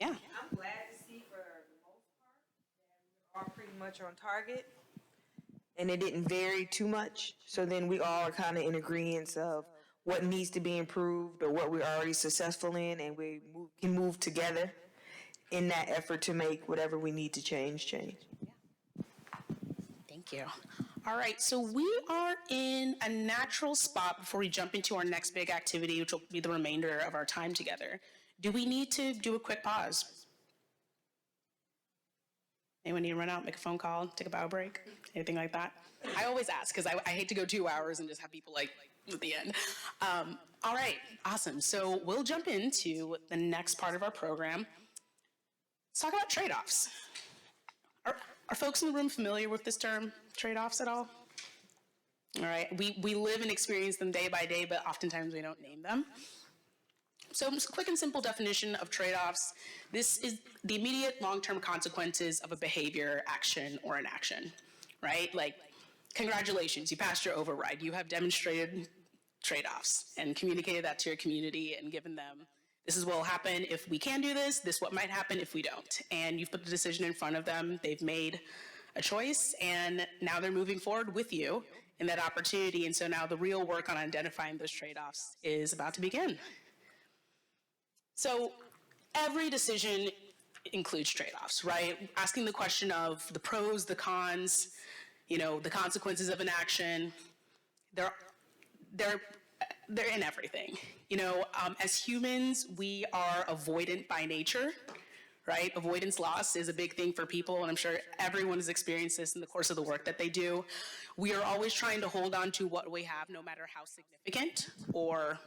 Yeah. I'm glad to see for the most part that we are pretty much on target. And it didn't vary too much. So then we all are kind of in agreement of what needs to be improved or what we're already successful in, and we can move together in that effort to make whatever we need to change. Thank you. All right, so we are in a natural spot before we jump into our next big activity, which will be the remainder of our time together. Do we need to do a quick pause? Anyone need to run out, make a phone call, take a bio break, anything like that? I always ask because I hate to go 2 hours and just have people like at the end. All right, awesome. So we'll jump into the next part of our program. Let's talk about trade-offs. Are folks in the room familiar with this term, trade-offs at all? All right, we live and experience them day by day, but oftentimes we don't name them. So just a quick and simple definition of trade-offs. This is the immediate long-term consequences of a behavior, action, or inaction, right? Like, congratulations, you passed your override. You have demonstrated trade-offs and communicated that to your community and given them, this is what will happen if we can do this, this is what might happen if we don't. And you've put the decision in front of them, they've made a choice, and now they're moving forward with you in that opportunity. And so now the real work on identifying those trade-offs is about to begin. So every decision includes trade-offs, right? Asking the question of the pros, the cons, you know, the consequences of an action, they're in everything. You know, as humans, we are avoidant by nature, right? Avoidance loss is a big thing for people, and I'm sure everyone has experienced this in the course of the work that they do. We are always trying to hold on to what we have, no matter how significant or,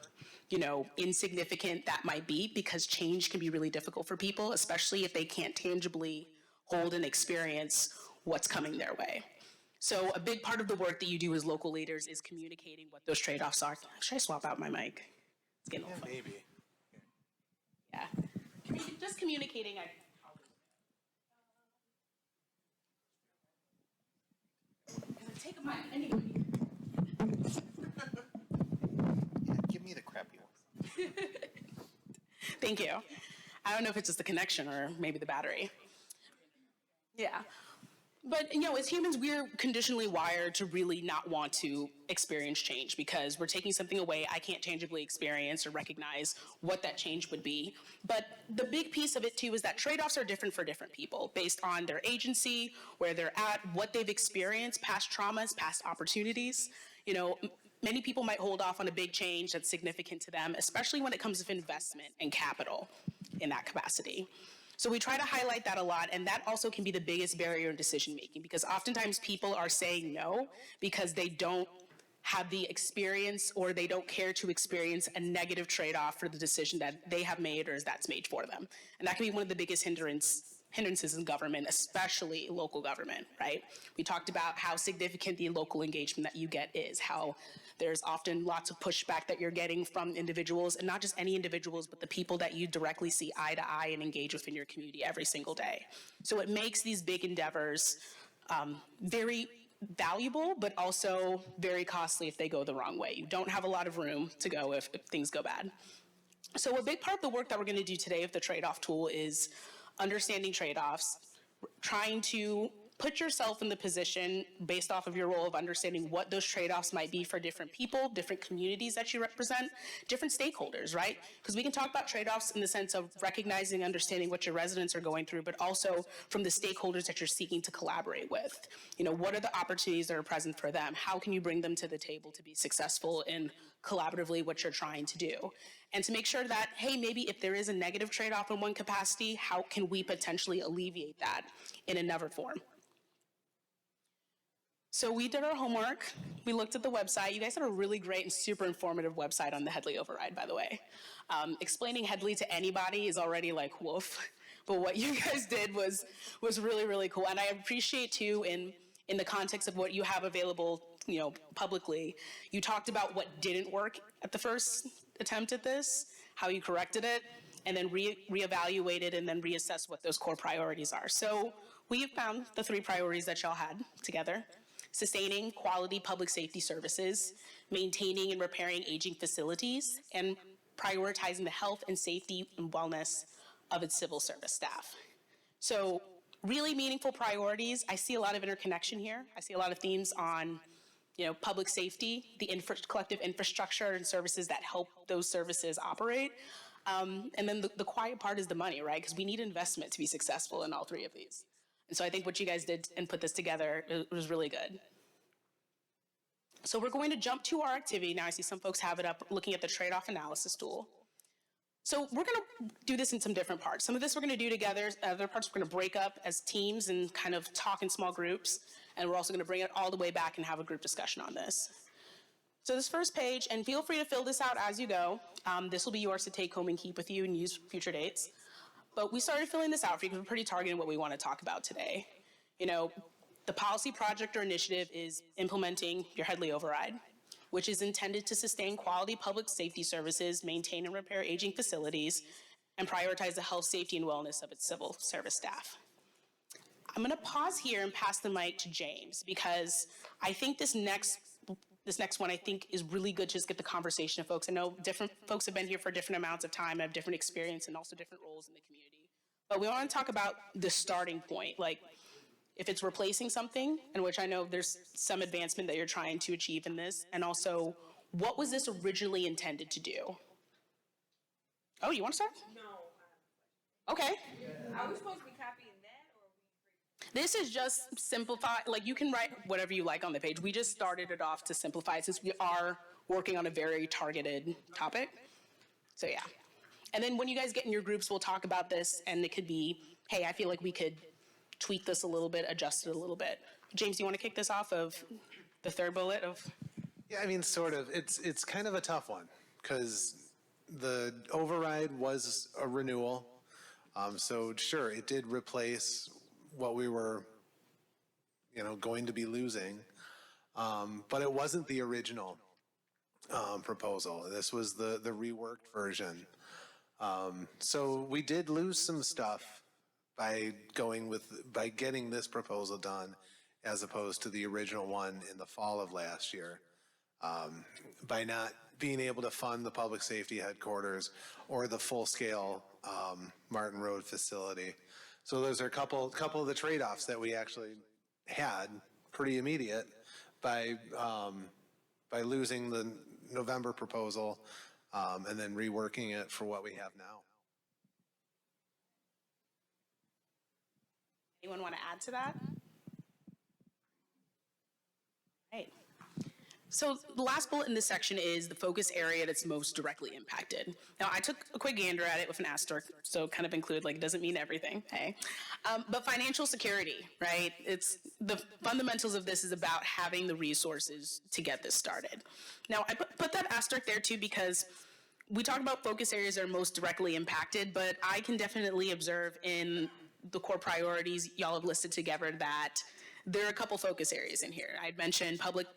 you know, insignificant that might be, because change can be really difficult for people, especially if they can't tangibly hold and experience what's coming their way. So a big part of the work that you do as local leaders is communicating what those trade-offs are. Should I swap out my mic? It's getting a little funny. Maybe. Yeah. Just communicating. Take a mic, anybody. Give me the crappy one. Thank you. I don't know if it's just the connection or maybe the battery. Yeah. But, you know, as humans, we're conditionally wired to really not want to experience change because we're taking something away I can't tangibly experience or recognize what that change would be. But the big piece of it, too, is that trade-offs are different for different people based on their agency, where they're at, what they've experienced, past traumas, past opportunities. You know, many people might hold off on a big change that's significant to them, especially when it comes to investment and capital in that capacity. So we try to highlight that a lot, and that also can be the biggest barrier in decision-making because oftentimes people are saying no because they don't have the experience or they don't care to experience a negative trade-off for the decision that they have made or that's made for them. And that can be one of the biggest hindrances in government, especially local government, right? We talked about how significant the local engagement that you get is, how there's often lots of pushback that you're getting from individuals, and not just any individuals, but the people that you directly see eye to eye and engage with in your community every single day. So it makes these big endeavors very valuable, but also very costly if they go the wrong way. You don't have a lot of room to go if things go bad. So a big part of the work that we're going to do today with the trade-off tool is understanding trade-offs, trying to put yourself in the position based off of your role of understanding what those trade-offs might be for different people, different communities that you represent, different stakeholders, right? Because we can talk about trade-offs in the sense of recognizing, understanding what your residents are going through, but also from the stakeholders that you're seeking to collaborate with. You know, what are the opportunities that are present for them? How can you bring them to the table to be successful in collaboratively what you're trying to do? And to make sure that, hey, maybe if there is a negative trade-off in one capacity, how can we potentially alleviate that in another form? So we did our homework. We looked at the website. You guys had a really great and super informative website on the Headley override, by the way. Explaining Headley to anybody is already like, woof. But what you guys did was really, really cool. And I appreciate too, in the context of what you have available, you know, publicly, you talked about what didn't work at the first attempt at this, how you corrected it, and then reevaluated and then reassessed what those core priorities are. So we found the 3 priorities that y'all had together: sustaining quality public safety services, maintaining and repairing aging facilities, and prioritizing the health and safety and wellness of its civil service staff. So really meaningful priorities. I see a lot of interconnection here. I see a lot of themes on, you know, public safety, the collective infrastructure and services that help those services operate. And then the quiet part is the money, right? Because we need investment to be successful in all 3 of these. And so I think what you guys did and put this together, it was really good. So we're going to jump to our activity. Now I see some folks have it up looking at the trade-off analysis tool. So we're going to do this in some different parts. Some of this we're going to do together. Other parts we're going to break up as teams and kind of talk in small groups. And we're also going to bring it all the way back and have a group discussion on this. So this first page, and feel free to fill this out as you go. This will be yours to take home and keep with you and use for future dates. But we started filling this out for you because we're pretty targeted what we want to talk about today. You know, the policy project or initiative is implementing your Headley override, which is intended to sustain quality public safety services, maintain and repair aging facilities, and prioritize the health, safety, and wellness of its civil service staff. I'm going to pause here and pass the mic to James because I think this next one I think is really good to just get the conversation of folks. I know different folks have been here for different amounts of time, have different experience and also different roles in the community. But we want to talk about the starting point, like if it's replacing something, in which I know there's some advancement that you're trying to achieve in this, and also what was this originally intended to do? Oh, you want to start? No. Okay. Are we supposed to be copying that, or are we? This is just simplify, like you can write whatever you like on the page. We just started it off to simplify it since we are working on a very targeted topic. So yeah. And then when you guys get in your groups, we'll talk about this, and it could be, hey, I feel like we could tweak this a little bit, adjust it a little bit. James, you want to kick this off of the third bullet of? Yeah, I mean, sort of. It's kind of a tough one because the override was a renewal. So sure, it did replace what we were, you know, going to be losing. But it wasn't the original proposal. This was the reworked version. So we did lose some stuff by getting this proposal done as opposed to the original one in the fall of last year, by not being able to fund the public safety headquarters or the full-scale Martin Road facility. So those are a couple of the trade-offs that we actually had pretty immediate by losing the November proposal and then reworking it for what we have now. Anyone want to add to that? Right. So the last bullet in this section is the focus area that's most directly impacted. Now, I took a quick gander at it with an asterisk, so kind of included, like, it doesn't mean everything, hey? But financial security, right? It's the fundamentals of this is about having the resources to get this started. Now, I put that asterisk there too because we talk about focus areas that are most directly impacted, but I can definitely observe in the core priorities y'all have listed together that there are a couple focus areas in here. I'd mentioned public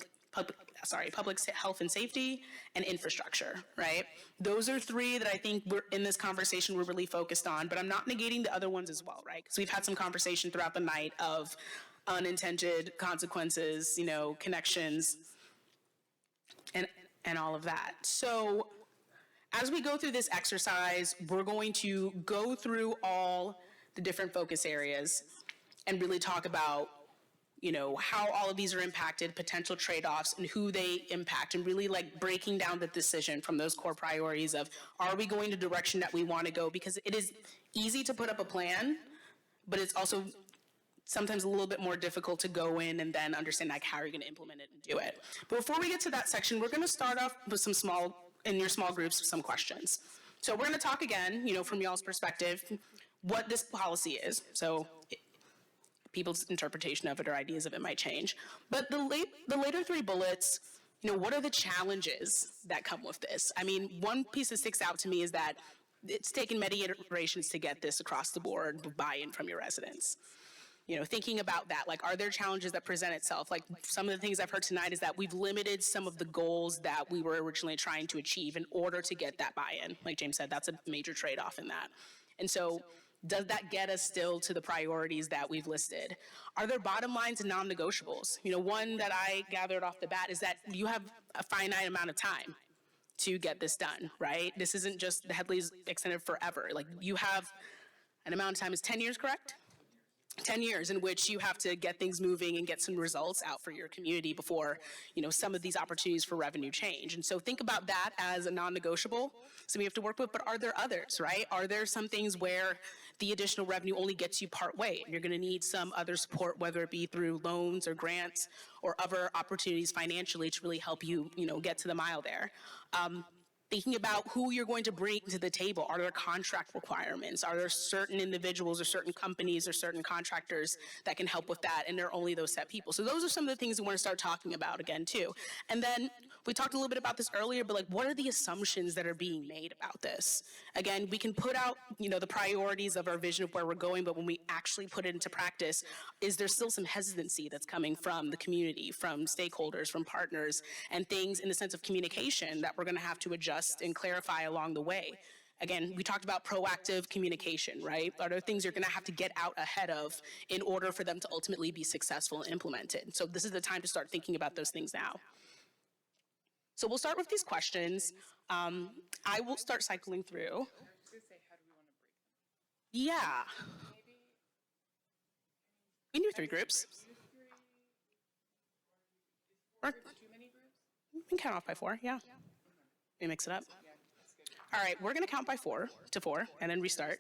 health and safety and infrastructure, right? Those are 3 that I think we're in this conversation we're really focused on, but I'm not negating the other ones as well, right? Because we've had some conversation throughout the night of unintended consequences, you know, connections, and all of that. So As we go through this exercise, we're going to go through all the different focus areas and really talk about, you know, how all of these are impacted, potential trade-offs, and who they impact, and really like breaking down the decision from those core priorities of, are we going the direction that we want to go? Because it is easy to put up a plan, but it's also sometimes a little bit more difficult to go in and then understand like how you're going to implement it and do it. But before we get to that section, we're going to start off with some in your small groups, some questions. So we're going to talk again, you know, from y'all's perspective, what this policy is. So people's interpretation of it or ideas of it might change. But the later three bullets, you know, what are the challenges that come with this? I mean, one piece that sticks out to me is that it's taken many iterations to get this across the board with buy-in from your residents. You know, thinking about that, like, are there challenges that present itself? Like, some of the things I've heard tonight is that we've limited some of the goals that we were originally trying to achieve in order to get that buy-in. Like James said, that's a major trade-off in that. And so, does that get us still to the priorities that we've listed? Are there bottom lines and non-negotiables? You know, one that I gathered off the bat is that you have a finite amount of time to get this done, right? This isn't just the Headley's extended forever. Like, you have an amount of time, is 10 years correct? 10 years in which you have to get things moving and get some results out for your community before, you know, some of these opportunities for revenue change. And so think about that as a non-negotiable, something you have to work with, but are there others, right? Are there some things where the additional revenue only gets you part way and you're gonna need some other support, whether it be through loans or grants or other opportunities financially to really help you, you know, get to the mile there? Thinking about who you're going to bring to the table. Are there contract requirements? Are there certain individuals or certain companies or certain contractors that can help with that? And there are only those set people. So those are some of the things we want to start talking about again too. And then we talked a little bit about this earlier, but like, what are the assumptions that are being made about this? Again, we can put out, you know, the priorities of our vision of where we're going, but when we actually put it into practice, is there still some hesitancy that's coming from the community, from stakeholders, from partners, and things in the sense of communication that we're going to have to adjust and clarify along the way? Again, we talked about proactive communication, right? Are there things you're going to have to get out ahead of in order for them to ultimately be successful and implemented? So this is the time to start thinking about those things now. So we'll start with these questions. I will start cycling through. Yeah. We can do 3 groups. Or, we can count off by 4, yeah. We mix it up. All right, we're gonna count by 4 to 4 and then restart.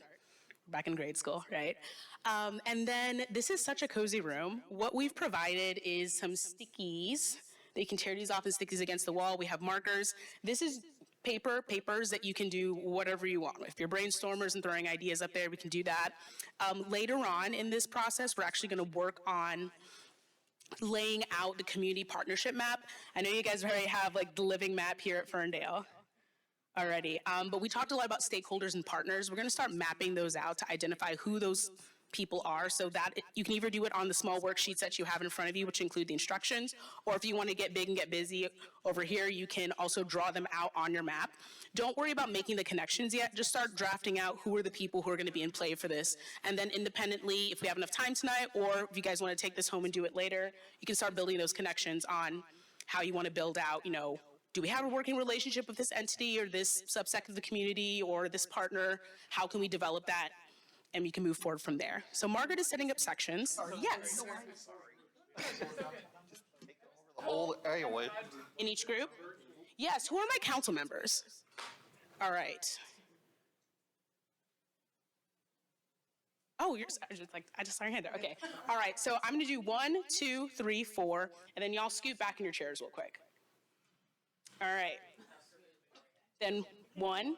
We're back in grade school, right? And then this is such a cozy room. What we've provided is some stickies. They can tear these off and stick these against the wall. We have markers. This is papers that you can do whatever you want with. If you're brainstormers and throwing ideas up there, we can do that. Later on in this process, we're actually gonna work on laying out the community partnership map. I know you guys already have like the living map here at Ferndale already, but we talked a lot about stakeholders and partners. We're gonna start mapping those out to identify who those people are, so that you can either do it on the small worksheets that you have in front of you, which include the instructions, or if you want to get big and get busy over here, you can also draw them out on your map. Don't worry about making the connections yet. Just start drafting out who are the people who are going to be in play for this. And then independently, if we have enough time tonight, or if you guys want to take this home and do it later, you can start building those connections on how you want to build out, you know, do we have a working relationship with this entity or this subsect of the community or this partner? How can we develop that? And we can move forward from there. So Margaret is setting up sections. Yes. The whole area away. In each group? Yes, who are my council members? All right. Oh, I just saw your hand there. Okay. All right, so I'm gonna do 1, 2, 3, 4, and then y'all scoot back in your chairs real quick. All right. Then 1,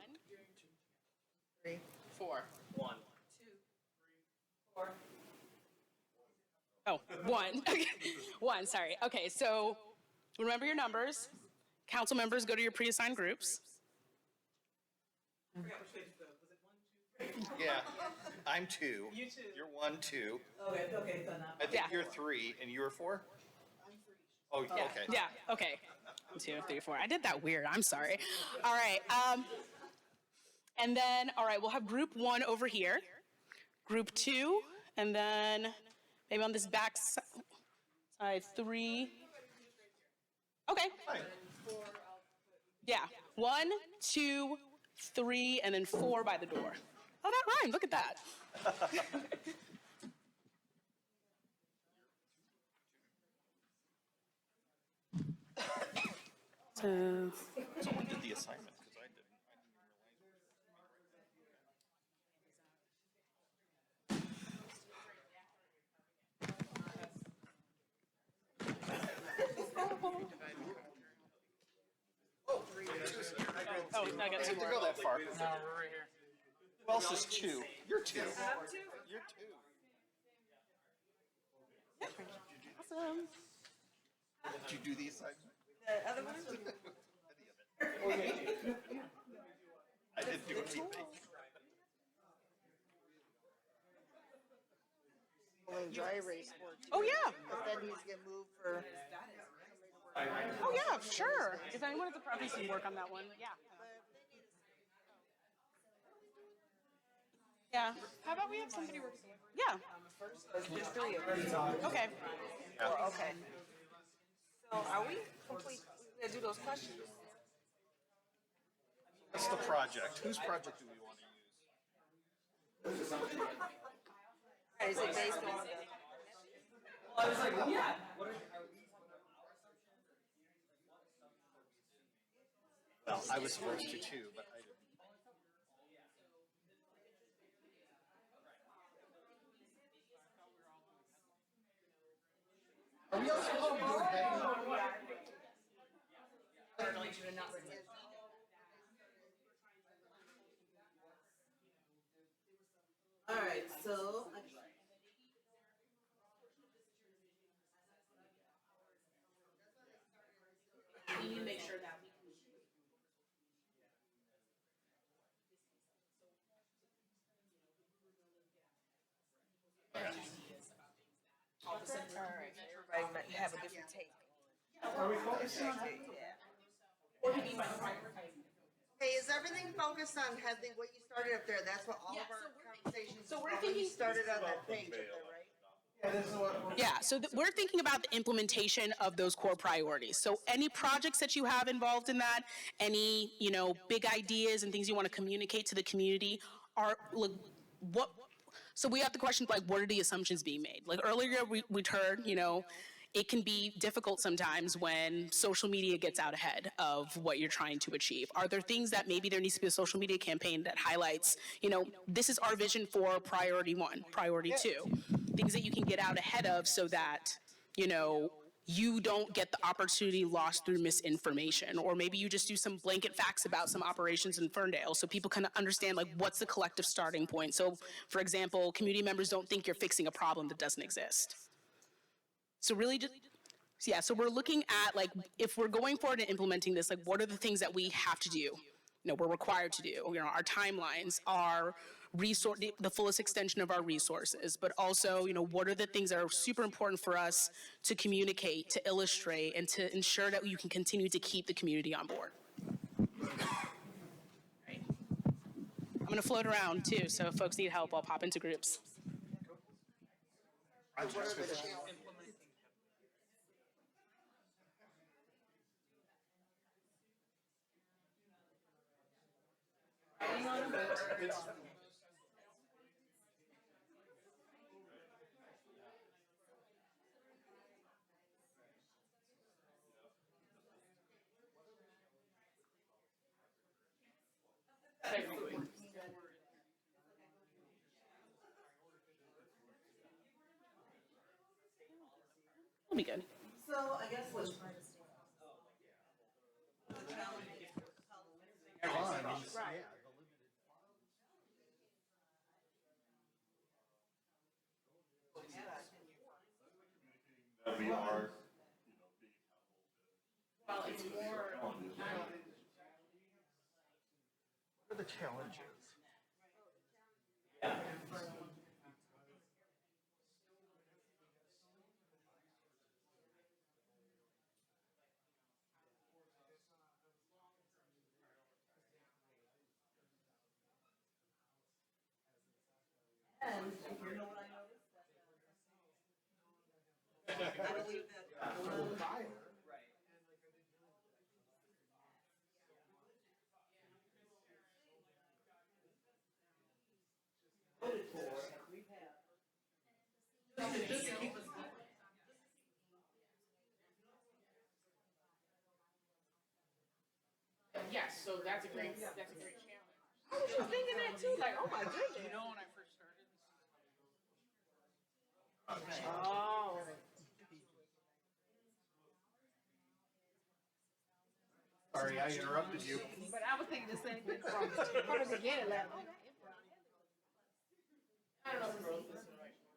3, 4. 1. 2, 3, 4. Oh, 1. Okay. 1, sorry. Okay, so remember your numbers. Council members, go to your pre-assigned groups. Yeah, I'm 2. You 2. You're 1, 2. Okay, so now. I think you're 3, and you're 4? I'm 3. Oh, Yeah. okay. Yeah, okay. 1, 2, 3, 4. I did that weird, I'm sorry. All right, and then, all right, we'll have group 1 over here, group 2, and then maybe on this back side, 3. Okay. Yeah, 1, 2, 3, and then 4 by the door. Oh, that rhymed. Look at that. So, So we did the assignment, because I didn't. oh, I got 2 To more. go that far. No, we're right here. Who else is 2? You're 2. You're 2. Awesome. Did you do the assignment? The other one? I didn't do anything. Dry erase board. Oh, yeah. But that needs to get moved for. Oh, yeah, sure. If anyone at the property can work on that one, yeah. Yeah. How about we have somebody work? Yeah. There's 3 of us. Okay. Okay. So are we complete, we gotta do those questions? What's the project? Whose project do we want to use? Is it based on the? Well, I was supposed to too, but I didn't. Are we also supposed to do it? All right, so. We need to make sure that we can. All right, everybody might have a different take. Are we focusing on? Hey, is everything focused on Headley, what you started up there? That's what all of our conversations. so we're about when you thinking- started on that page up there, right? Yeah, so we're thinking about the implementation of those core priorities. So any projects that you have involved in that, any, big ideas and things you want to communicate to the community are, like, what, so we have the question, like, what are the assumptions being made? Like earlier, we'd heard, it can be difficult sometimes when social media gets out ahead of what you're trying to achieve. Are there things that maybe there needs to be a social media campaign that highlights, this is our vision for priority 1, priority 2, things that you can get out ahead of so that, you don't get the opportunity lost through misinformation, or maybe you just do some blanket facts about some operations in Ferndale so people can understand, like, what's the collective starting point. So, for example, community members don't think you're fixing a problem that doesn't exist. So really just, so we're looking at, like, if we're going forward and implementing this, like, what are the things that we have to do? We're required to do, our timelines, our the fullest extension of our resources, but also, what are the things that are super important for us to communicate, to illustrate, and to ensure that you can continue to keep the community on board. Right. I'm gonna float around too, so if folks need help, I'll pop into groups. We'll be good. So I guess what's. We are. Well, it's more. What are the challenges? And you know what I noticed? I believe that. Yes, so that's a great challenge. I was just thinking that too, like, oh my goodness. You know, when I first started. Oh. Sorry, I interrupted you. But I was thinking the same thing from the beginning, like, oh, I don't know if growth is the right word.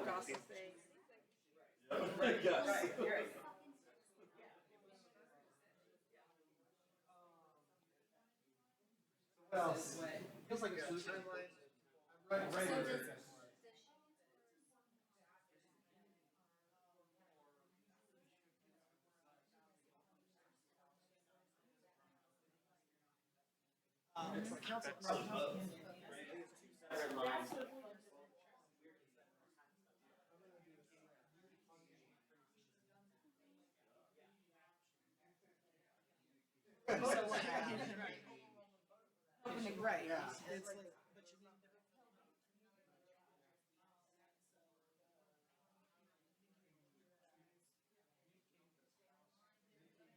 across the stage. Yes. Well, feels like a suicide line. Right. Council. Right. Yeah. It's like,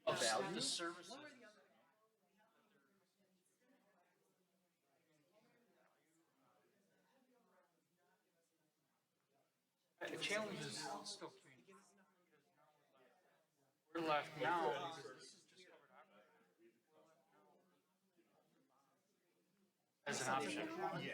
but you need Value. The services. The challenge is still communication. We're left now, as an option. Yeah.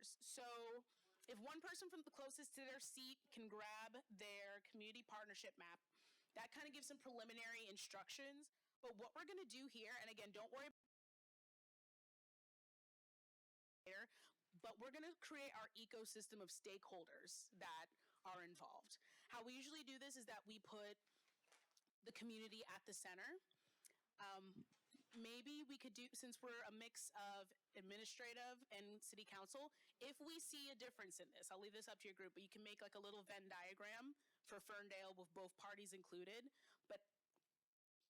partners. So if one person from the closest to their seat can grab their community partnership map, that kind of gives some preliminary instructions. But what we're going to do here, and again, don't worry there, but we're going to create our ecosystem of stakeholders that are involved. How we usually do this is that we put the community at the center. Maybe we could do, since we're a mix of administrative and city council, if we see a difference in this, I'll leave this up to your group, but you can make like a little Venn diagram for Ferndale with both parties included. But,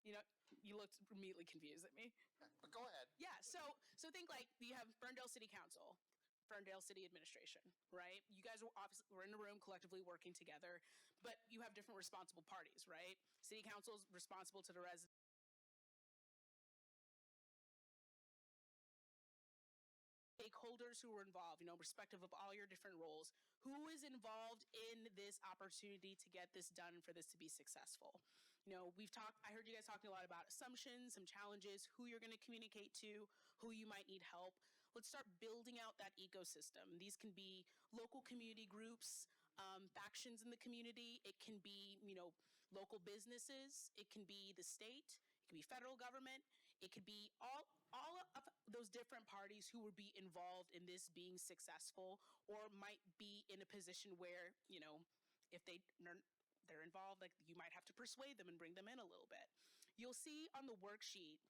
you know, you looked immediately confused at me. But go ahead. Yeah, so think like you have Ferndale City Council, Ferndale City Administration, right? You guys are obviously, we're in a room collectively working together, but you have different responsible parties, right? City Council is responsible to the residents. Stakeholders who are involved, you know, respective of all your different roles, who is involved in this opportunity to get this done for this to be successful. You know, I heard you guys talking a lot about assumptions, some challenges, who you're going to communicate to, who you might need help. Let's start building out that ecosystem. These can be local community groups, factions in the community. It can be, you know, local businesses. It can be the state. It could be federal government. It could be all of those different parties who would be involved in this being successful, or might be in a position where, you know, if they're involved, like you might have to persuade them and bring them in a little bit. You'll see on the worksheet,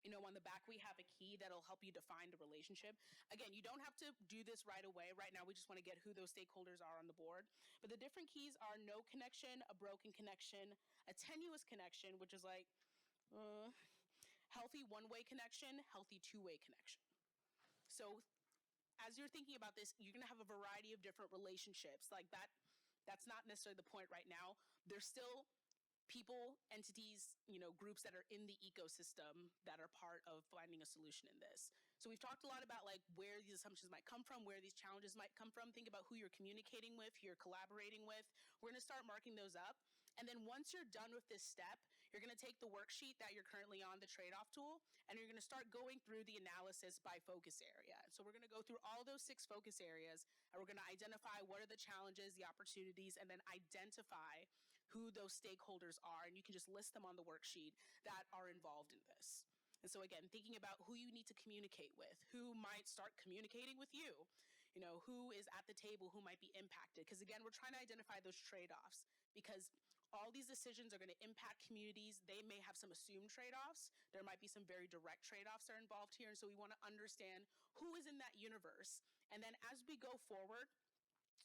you know, on the back we have a key that'll help you define the relationship. Again, you don't have to do this right away. Right now we just want to get who those stakeholders are on the board. But the different keys are no connection, a broken connection, a tenuous connection, which is like healthy one-way connection, healthy two-way connection. So as you're thinking about this, you're going to have a variety of different relationships. Like that's not necessarily the point right now. There's still people, entities, you know, groups that are in the ecosystem that are part of finding a solution in this. So we've talked a lot about like where these assumptions might come from, where these challenges might come from. Think about who you're communicating with, who you're collaborating with. We're going to start marking those up. And then once you're done with this step, you're going to take the worksheet that you're currently on, the trade-off tool, and you're going to start going through the analysis by focus area. So we're going to go through all those 6 focus areas, and we're going to identify what are the challenges, the opportunities, and then identify who those stakeholders are. And you can just list them on the worksheet that are involved in this. And so again, thinking about who you need to communicate with, who might start communicating with you, you know, who is at the table, who might be impacted. Because again, we're trying to identify those trade-offs, because all these decisions are going to impact communities. They may have some assumed trade-offs. There might be some very direct trade-offs that are involved here. And so we want to understand who is in that universe. And then as we go forward,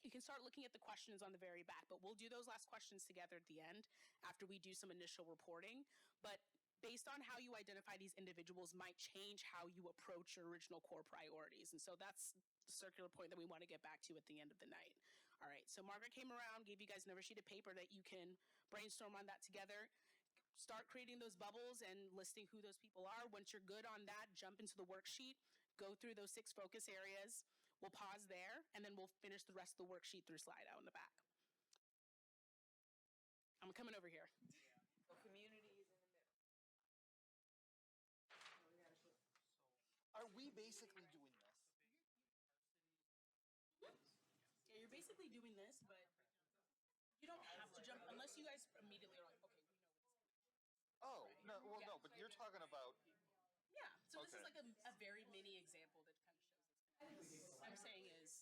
you can start looking at the questions on the very back, but we'll do those last questions together at the end after we do some initial reporting. But based on how you identify these individuals might change how you approach your original core priorities. And so that's the circular point that we want to get back to at the end of the night. All right, so Margaret came around, gave you guys another sheet of paper that you can brainstorm on that together. Start creating those bubbles and listing who those people are. Once you're good on that, jump into the worksheet, go through those 6 focus areas. We'll pause there, and then we'll finish the rest of the worksheet through slide out in the back. I'm coming over here. So communities in the middle. Are we basically doing this? Yeah, you're basically doing this, but you don't have to jump unless you guys immediately are like, okay, we know what this is. Oh, no, well, no, but you're talking about, Yeah, so this is Okay. like a very mini example that kind of shows this. What I'm saying is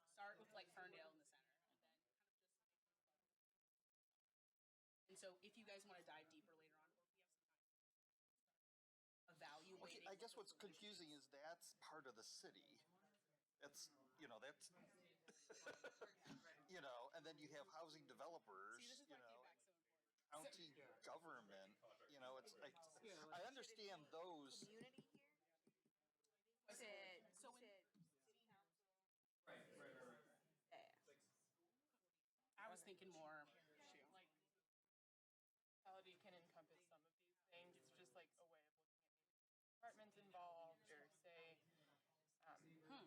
start with like Ferndale in the center, and then kind of just pick those bubbles. And so if you guys want to dive deeper later on, or if we have some time, start evaluating. okay, I guess what's confusing is that's part of the city. That's, you know, that's, you know, and then you have housing developers, See, this is you why know, feedback's so important. county government, you know, it's, I understand those. Community here? So in City council. Right. Staff. I was thinking more, Like, municipality can encompass some of these things. It's just like a way of looking at maybe departments involved, or say,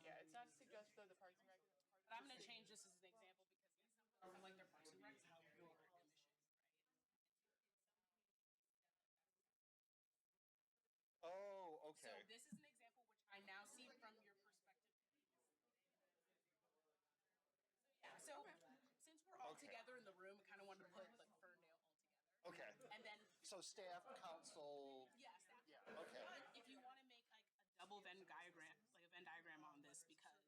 yeah, it's not to suggest though the Parks and Rec isn't part of but I'm the going to city. change this as an example because some of them have like their Parks and Rec how they do their commissions, right? Oh, So okay. this is an example which I now see from your perspective. so staff, council, Yes. yeah, okay. But if you want to make like a double Venn diagram, like a Venn diagram on this, because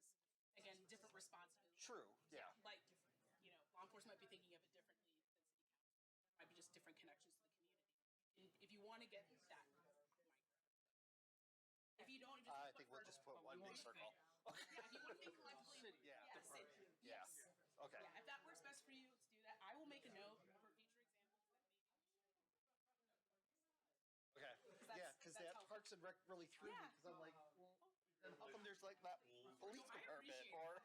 again, different responsibilities. True, yeah. Like, you know, law enforcement might be thinking of it differently than city council. Might be just different connections to the community. If you want to get that micro. If you don't, just. I think we'll just put one big circle. Yeah, if you want to think collectively. Yeah. Yeah, city. Yeah. Yes. Okay. Yeah, if that works best for you, let's do that. I will make a note for future examples that maybe. Okay, yeah, because that Parks and Rec really threw me, because I'm like, well, then how come there's like that police I department appreciate or? it.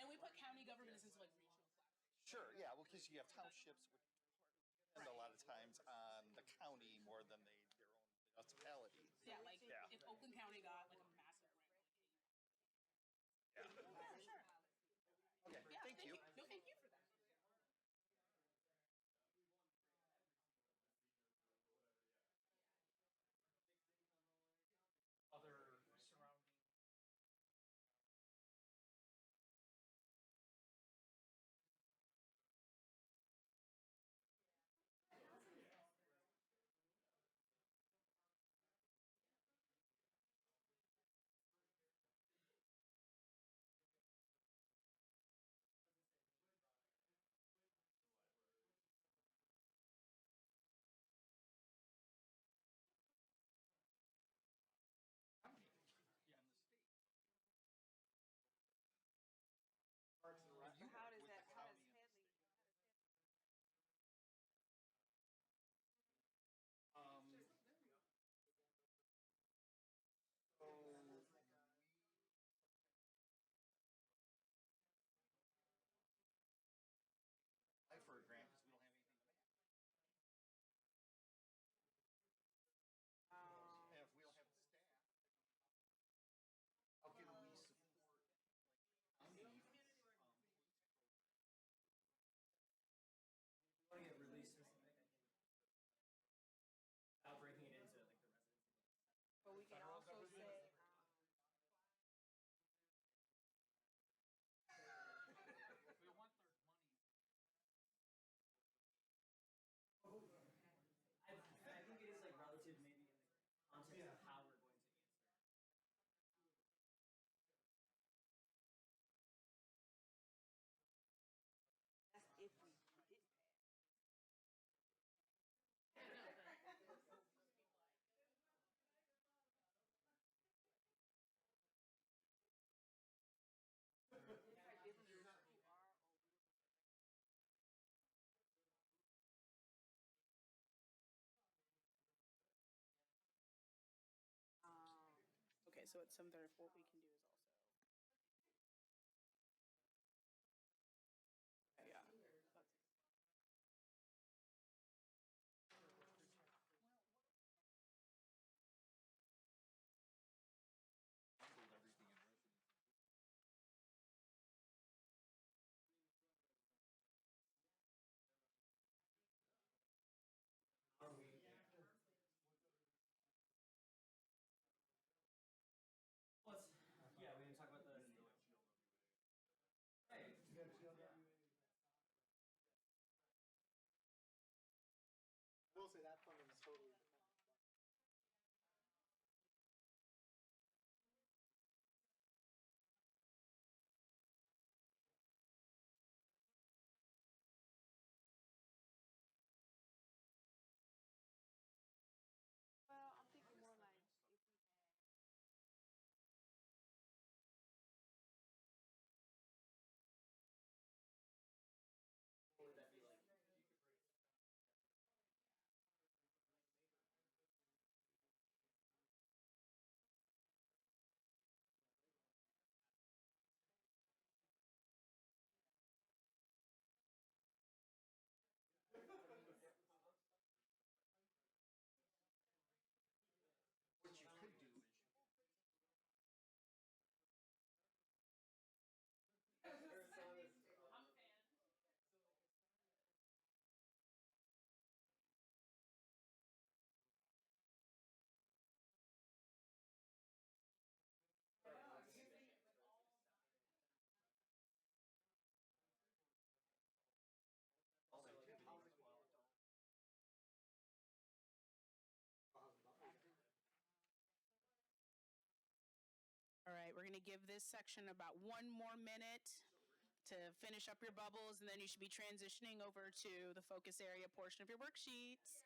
And we put county government into like regional collaboration. Sure, yeah, well, because you have townships which depend a lot of times on the county more than their own municipality. Yeah, like if Oakland County got like a massive grant, Yeah. yeah, sure. Okay, Yeah, thank you. No, thank you for that. Other surrounding. Yeah, in the state. So how does that, how does Hadley? Apply for a grant because we don't have anything to match. And if we don't have the staff, how can we support like county, police programs? Want to get really specific, I think, without breaking it into like the residency. But we can also say, We want their money. I think it is like relative maybe in the context of how we're going to answer. that's if we didn't pass. Okay, so at 7:30, what we can do is also. Yeah. That's Handled everything in residence. How are we? Well, it's, give this section about 1 more minute to finish up your bubbles, and then you should be transitioning over to the focus area portion of your worksheets.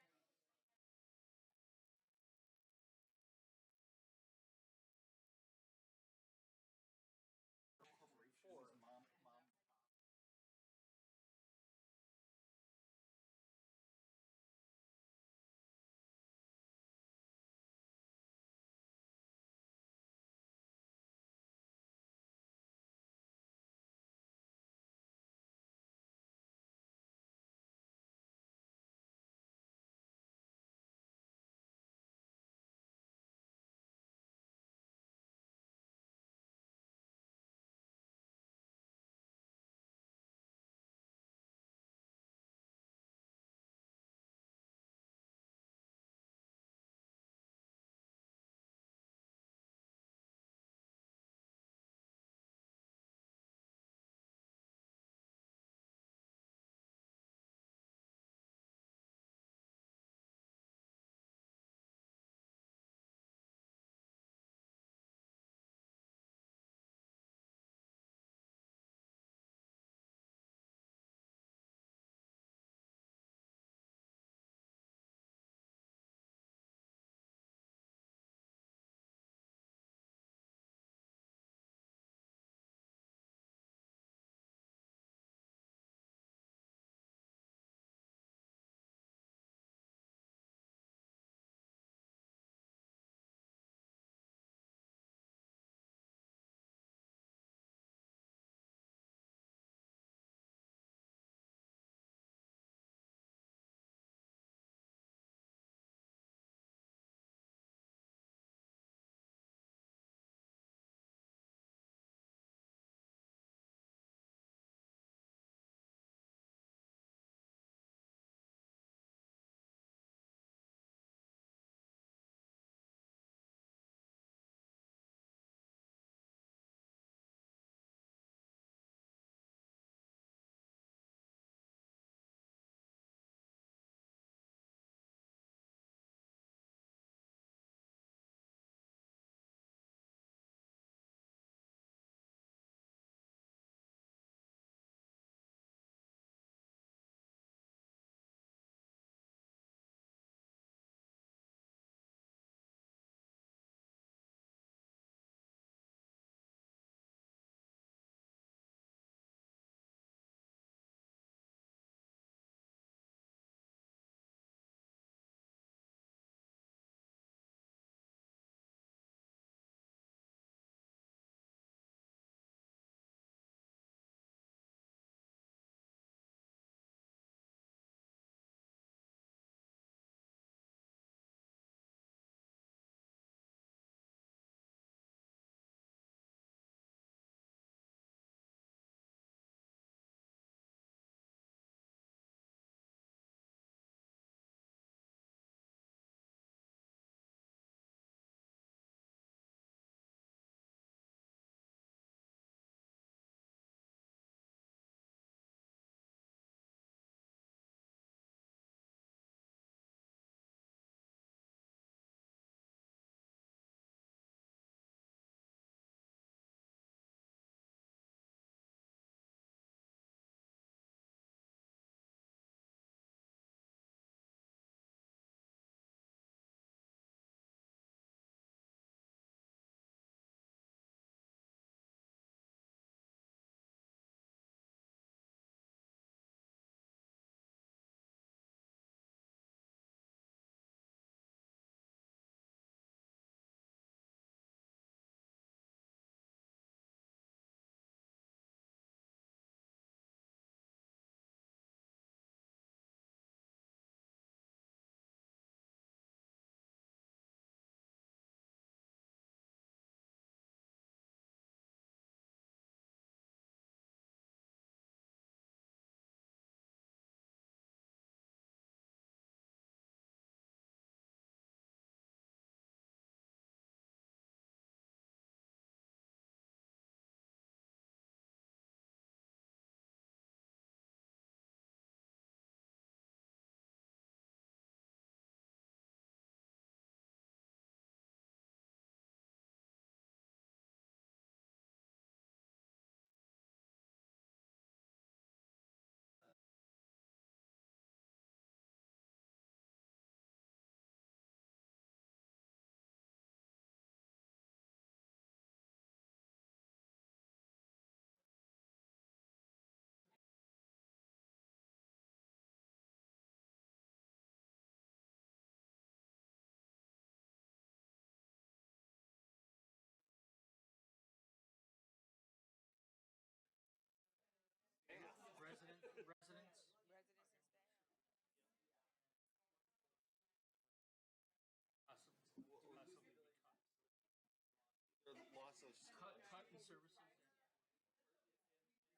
services.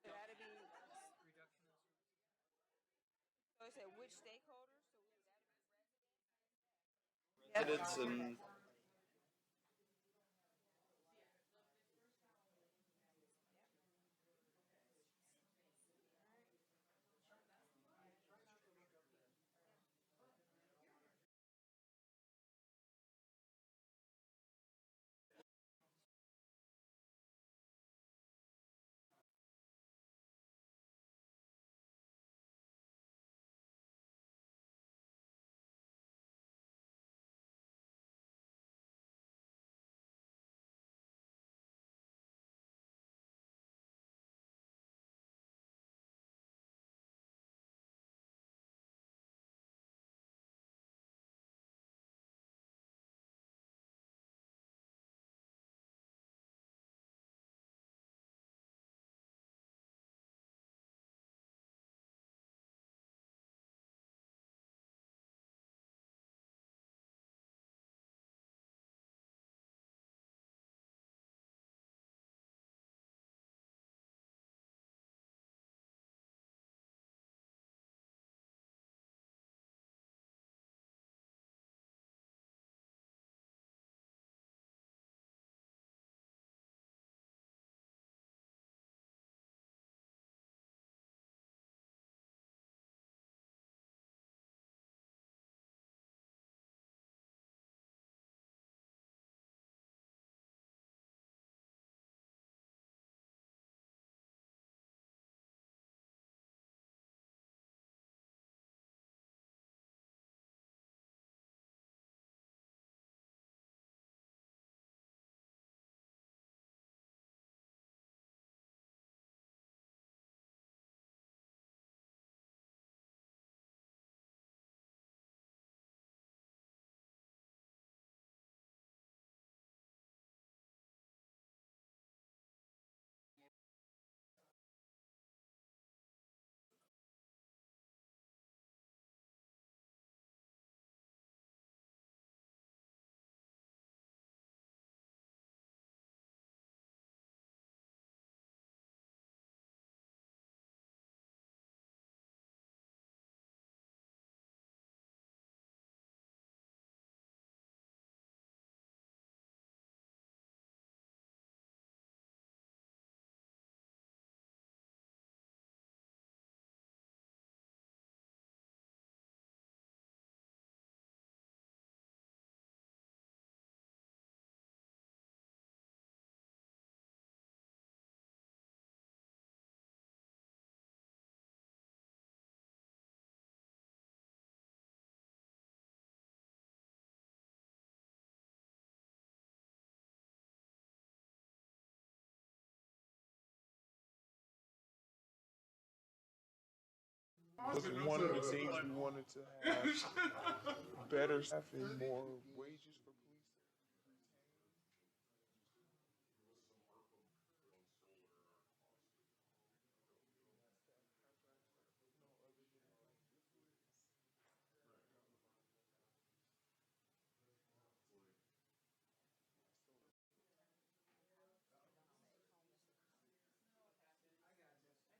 So that'd be, so I said which stakeholders? So would that Edits and Was one of the things we wanted to have better staffing, more wages for police.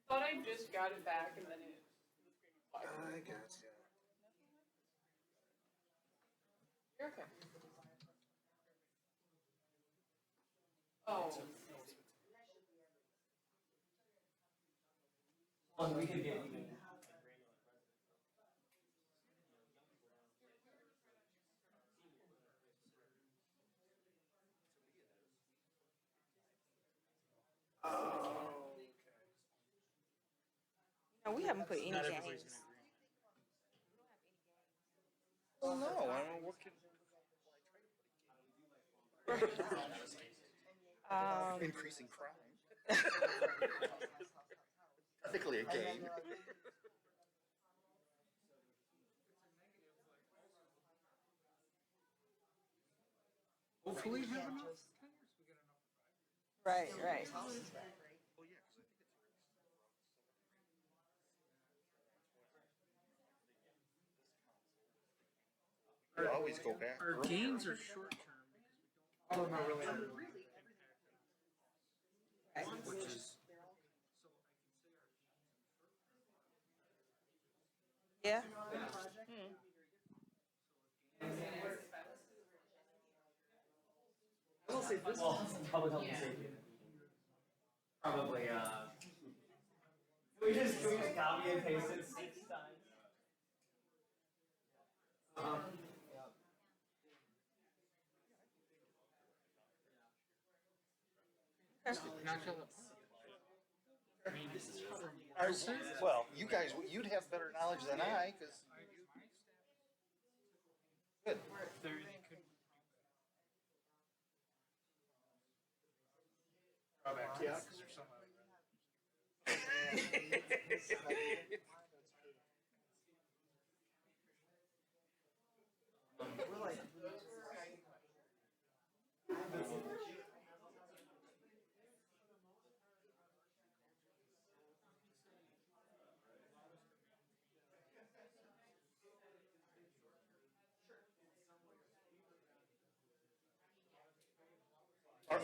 Thought I just got it back and then it. I got you. You're okay. Oh. Well, we could get even. No, we haven't put any Not everybody's games. well, no, I don't know what can. Increasing crime. Technically a game. Hopefully have enough. Right, right. We always go back. Our gains are short term because we don't. All of them are really. Which is, Yeah. Well, public health and safety. Probably, can we just copy and paste it 6 times? Well, you guys, you'd have better knowledge than I, because. Good. drawback, yeah, because there's some.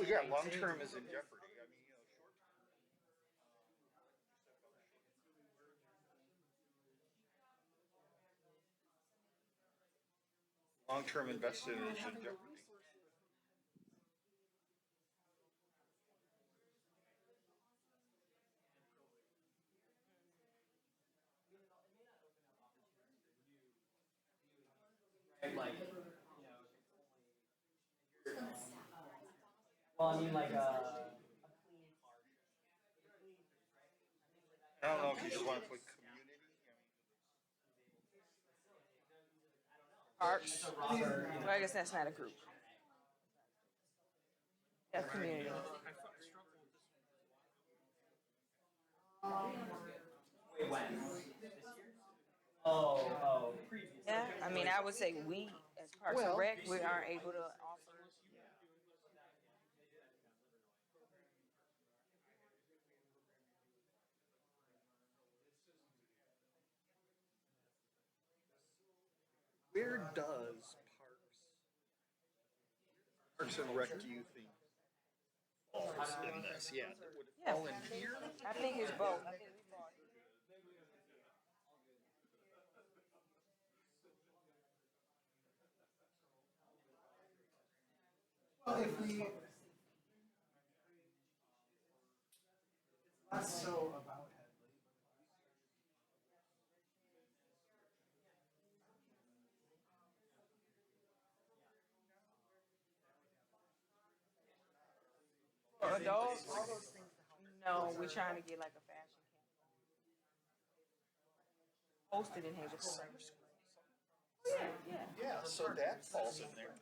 Yeah, long-term is in jeopardy. I mean, long-term invested is in jeopardy. Like, well, I mean, like, I don't know if you just want to put community. Arts. Well, I guess that's not a group. That's community. wait, when? Oh, previous. Yeah, I mean, I would say we, as Parks and Rec, we aren't able to offer. Where does Parks and Rec do you think falls in this? Yeah, would it fall in here? I think it's both. I think we bought it. Well, if we. Less so about Headley. For adults, no, we're trying to get like a fashion camp. Hosted in Hazelton. Yeah. Yeah, so that falls in there.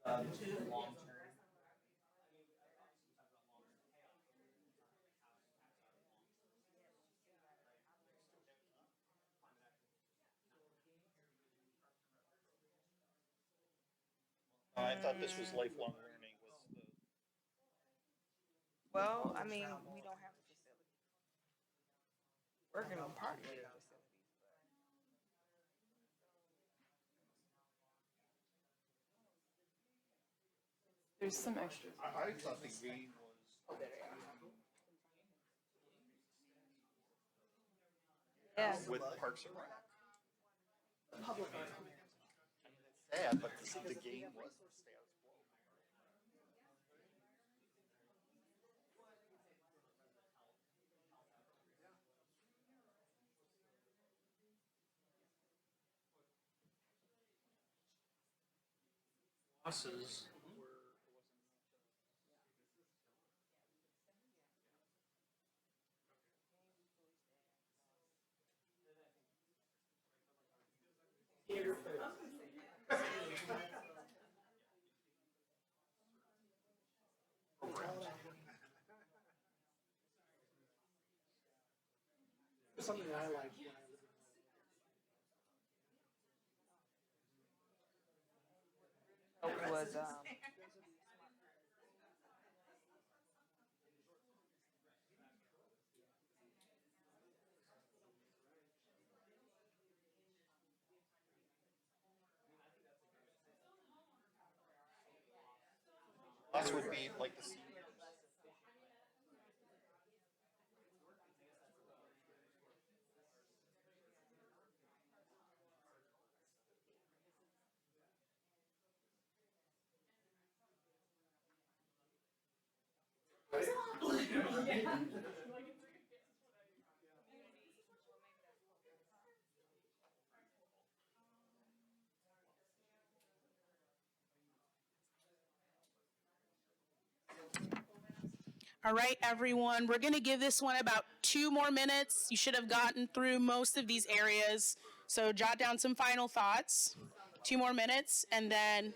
Long-term. I thought this was lifelong learning was the. Well, I mean, we don't have the facility. Working on part of the facilities. There's some extras. I thought the game was. Yeah. With Parks and Rec. Public. I mean, it's sad, but the game was the status quo. Losses were. Something that I like. It was, Us would be like the. All right, everyone, we're going to give this one about 2 more minutes. You should have gotten through most of these areas. So jot down some final thoughts. 2 more minutes, and then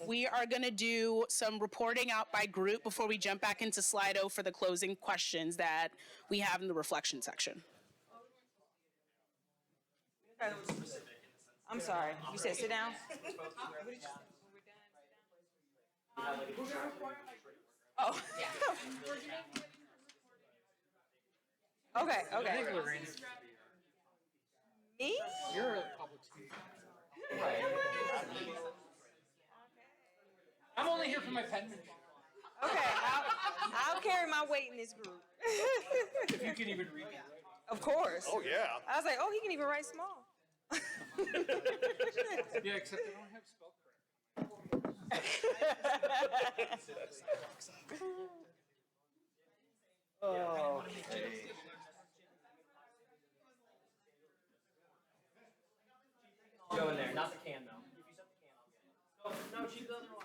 we are going to do some reporting out by group before we jump back into Slido for the closing questions that we have in the reflection section. I'm sorry, you said sit down? Oh. Okay, okay. Me? You're a public speaker. I'm only here for my penmanship. Okay, I'll carry my weight in this group. If you can even read it. Of course. Oh, yeah. I was like, oh, he can even write small. Yeah, except I don't have spell correct. Oh. Go in there, not the can though. If you set the can, I'll get it. No, she's the other one.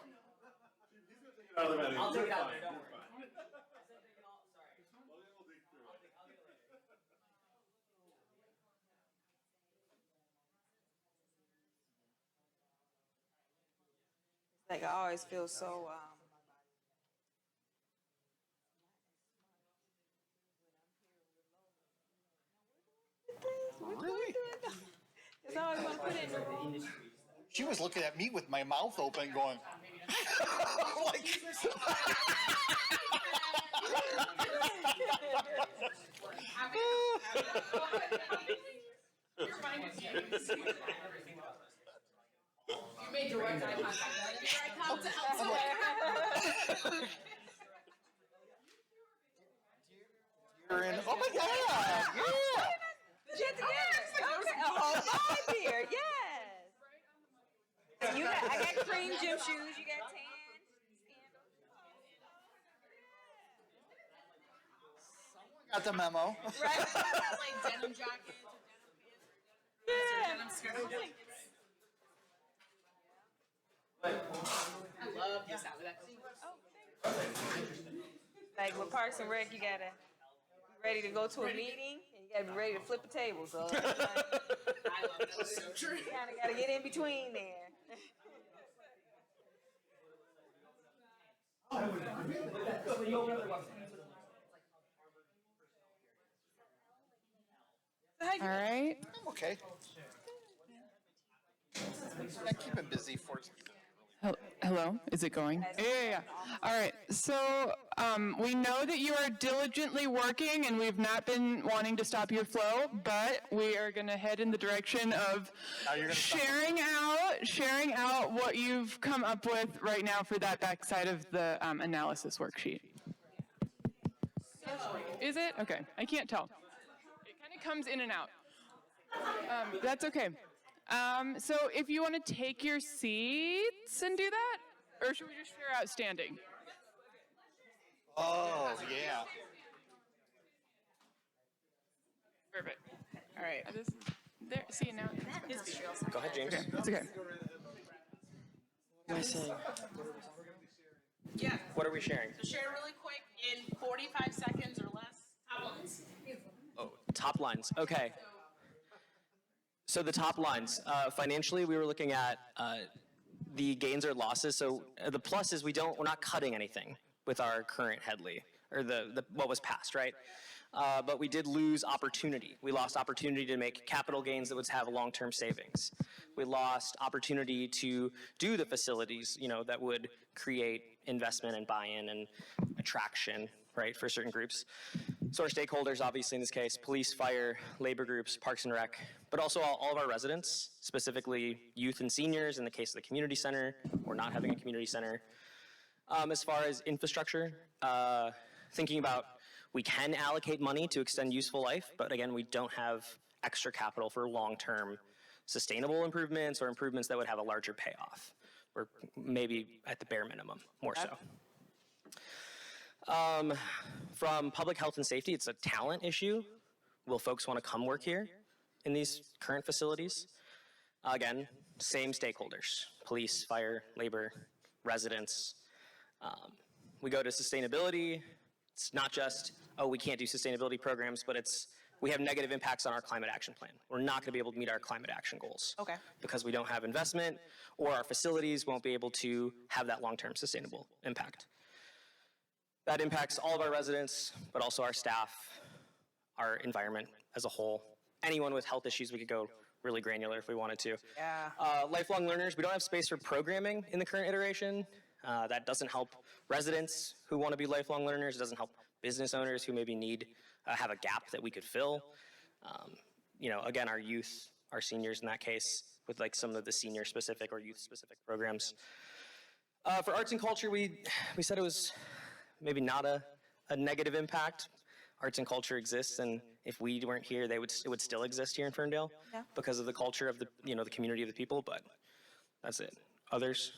I'll take it out there, don't worry. Like, I always feel so, Really? Cause I always want to put it in the room. She was looking at me with my mouth open going, like, You made direct eye contact. you're in, oh my God, yeah. Did you have to get okay, a whole vibe here, yes. You got, I got cream gym shoes, you got tan. Got the memo. Right? Like denim jackets or denim pants or denim skirts. I love this outfit. Like with Parks and Rec, you gotta be ready to go to a meeting and you gotta be ready to flip a table. So I love that. That's so true. you kinda gotta get in between there. All right. I'm okay. I keep him busy for Hello, is it going? Yeah. All right, so we know that you are diligently working and we've not been wanting to stop your flow, but we are gonna head in the direction of sharing out what you've come up with right now for that backside of the analysis worksheet. Is it? Okay, I can't tell. It kind of comes in and out. That's okay. So if you want to take your seats and do that, or should we just share out standing? Oh, yeah. Perfect. All right. There, see now. Go ahead, James. Okay, it's okay. What am I saying? Yeah. What are we sharing? So share really quick in 45 seconds or less. Top lines. Oh, top lines. Okay. So the top lines, financially, we were looking at the gains or losses. So the plus is we're not cutting anything with our current Headley, or what was passed, right? But we did lose opportunity. We lost opportunity to make capital gains that would have long-term savings. We lost opportunity to do the facilities, that would create investment and buy-in and attraction, right, for certain groups. So our stakeholders, obviously in this case, police, fire, labor groups, Parks and Rec, but also all of our residents, specifically youth and seniors in the case of the community center, or not having a community center. As far as infrastructure, thinking about we can allocate money to extend useful life, but again, we don't have extra capital for long-term sustainable improvements or improvements that would have a larger payoff, or maybe at the bare minimum, more so. From public health and safety, it's a talent issue. Will folks want to come work here in these current facilities? Again, same stakeholders, police, fire, labor, residents. We go to sustainability. It's not just, oh, we can't do sustainability programs, but it's, we have negative impacts on our climate action plan. We're not going to be able to meet our climate action goals. Okay. Because we don't have investment, or our facilities won't be able to have that long-term sustainable impact. That impacts all of our residents, but also our staff, our environment as a whole. Anyone with health issues, we could go really granular if we wanted to. Yeah. Lifelong learners, we don't have space for programming in the current iteration. That doesn't help residents who want to be lifelong learners. It doesn't help business owners who maybe need, have a gap that we could fill. You know, again, our youth, our seniors in that case, with like some of the senior specific or youth specific programs. For arts and culture, we said it was maybe not a negative impact. Arts and culture exists, and if we weren't here, it would still exist here in Ferndale because of the culture of the, you know, the community of the people, but that's it. Others?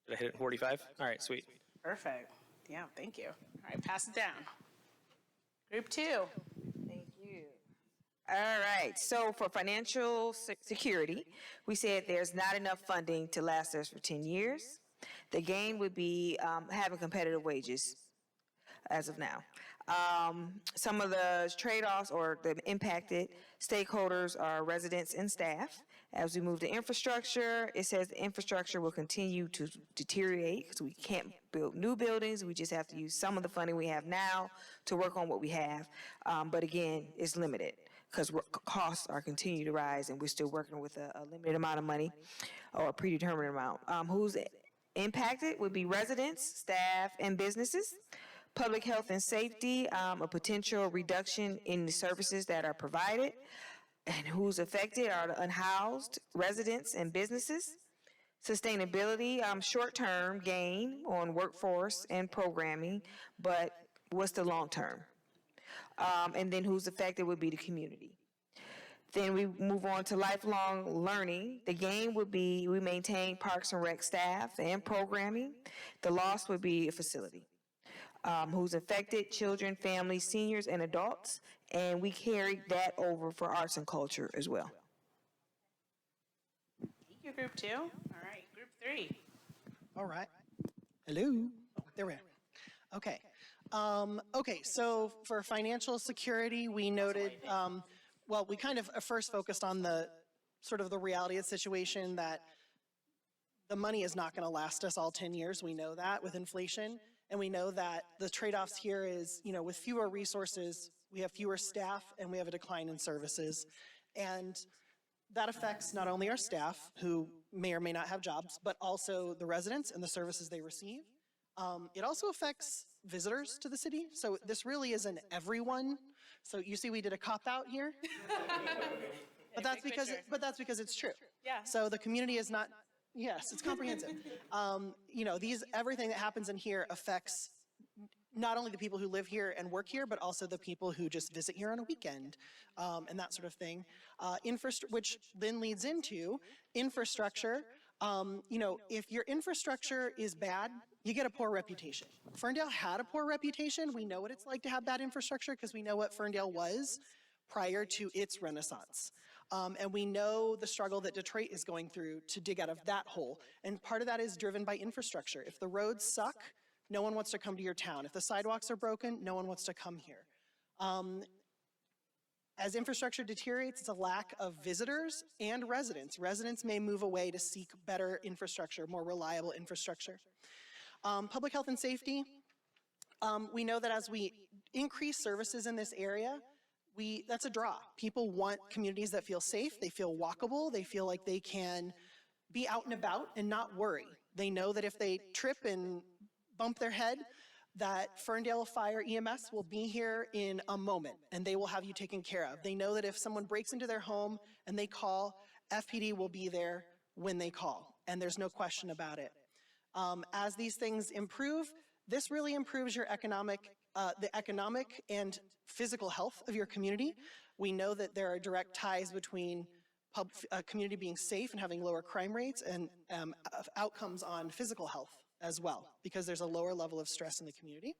Did I hit it in 45? All right, sweet. Perfect. Yeah, thank you. All right, pass it down. Group 2. Thank you. All right, so for financial security, we said there's not enough funding to last us for 10 years. The gain would be having competitive wages as of now. Some of the trade-offs or the impacted stakeholders are residents and staff. As we move to infrastructure, it says the infrastructure will continue to deteriorate because we can't build new buildings. We just have to use some of the funding we have now to work on what we have. But again, it's limited because costs are continuing to rise and we're still working with a limited amount of money or a predetermined amount. Who's impacted would be residents, staff, and businesses. Public health and safety, a potential reduction in the services that are provided. And who's affected are the unhoused residents and businesses. Sustainability, short-term gain on workforce and programming, but what's the long term? And then who's affected would be the community. Then we move on to lifelong learning. The gain would be we maintain Parks and Rec staff and programming. The loss would be a facility. Who's affected, children, families, seniors, and adults, and we carry that over for arts and culture as well. Thank you, Group 2. All right, Group 3. All right. Hello. Oh, there we are. Okay. Okay, so for financial security, we noted, well, we kind of first focused on the sort of the reality of the situation that the money is not going to last us all 10 years. We know that with inflation. And we know that the trade-offs here is, you know, with fewer resources, we have fewer staff and we have a decline in services. And that affects not only our staff, who may or may not have jobs, but also the residents and the services they receive. It also affects visitors to the city. So this really is an everyone. So you see we did a cop-out here. But that's because it's true. Yeah. So the community is not, yes, it's comprehensive. You know, everything that happens in here affects not only the people who live here and work here, but also the people who just visit here on a weekend, and that sort of thing. Which then leads into infrastructure. You know, if your infrastructure is bad, you get a poor reputation. Ferndale had a poor reputation. We know what it's like to have bad infrastructure because we know what Ferndale was prior to its renaissance. And we know the struggle that Detroit is going through to dig out of that hole. And part of that is driven by infrastructure. If the roads suck, no one wants to come to your town. If the sidewalks are broken, no one wants to come here. As infrastructure deteriorates, it's a lack of visitors and residents. Residents may move away to seek better infrastructure, more reliable infrastructure. Public health and safety, we know that as we increase services in this area, that's a draw. People want communities that feel safe, they feel walkable, they feel like they can be out and about and not worry. They know that if they trip and bump their head, that Ferndale Fire EMS will be here in a moment and they will have you taken care of. They know that if someone breaks into their home and they call, FPD will be there when they call, and there's no question about it. As these things improve, this really improves your the economic and physical health of your community. We know that there are direct ties between a community being safe and having lower crime rates and outcomes on physical health as well, because there's a lower level of stress in the community.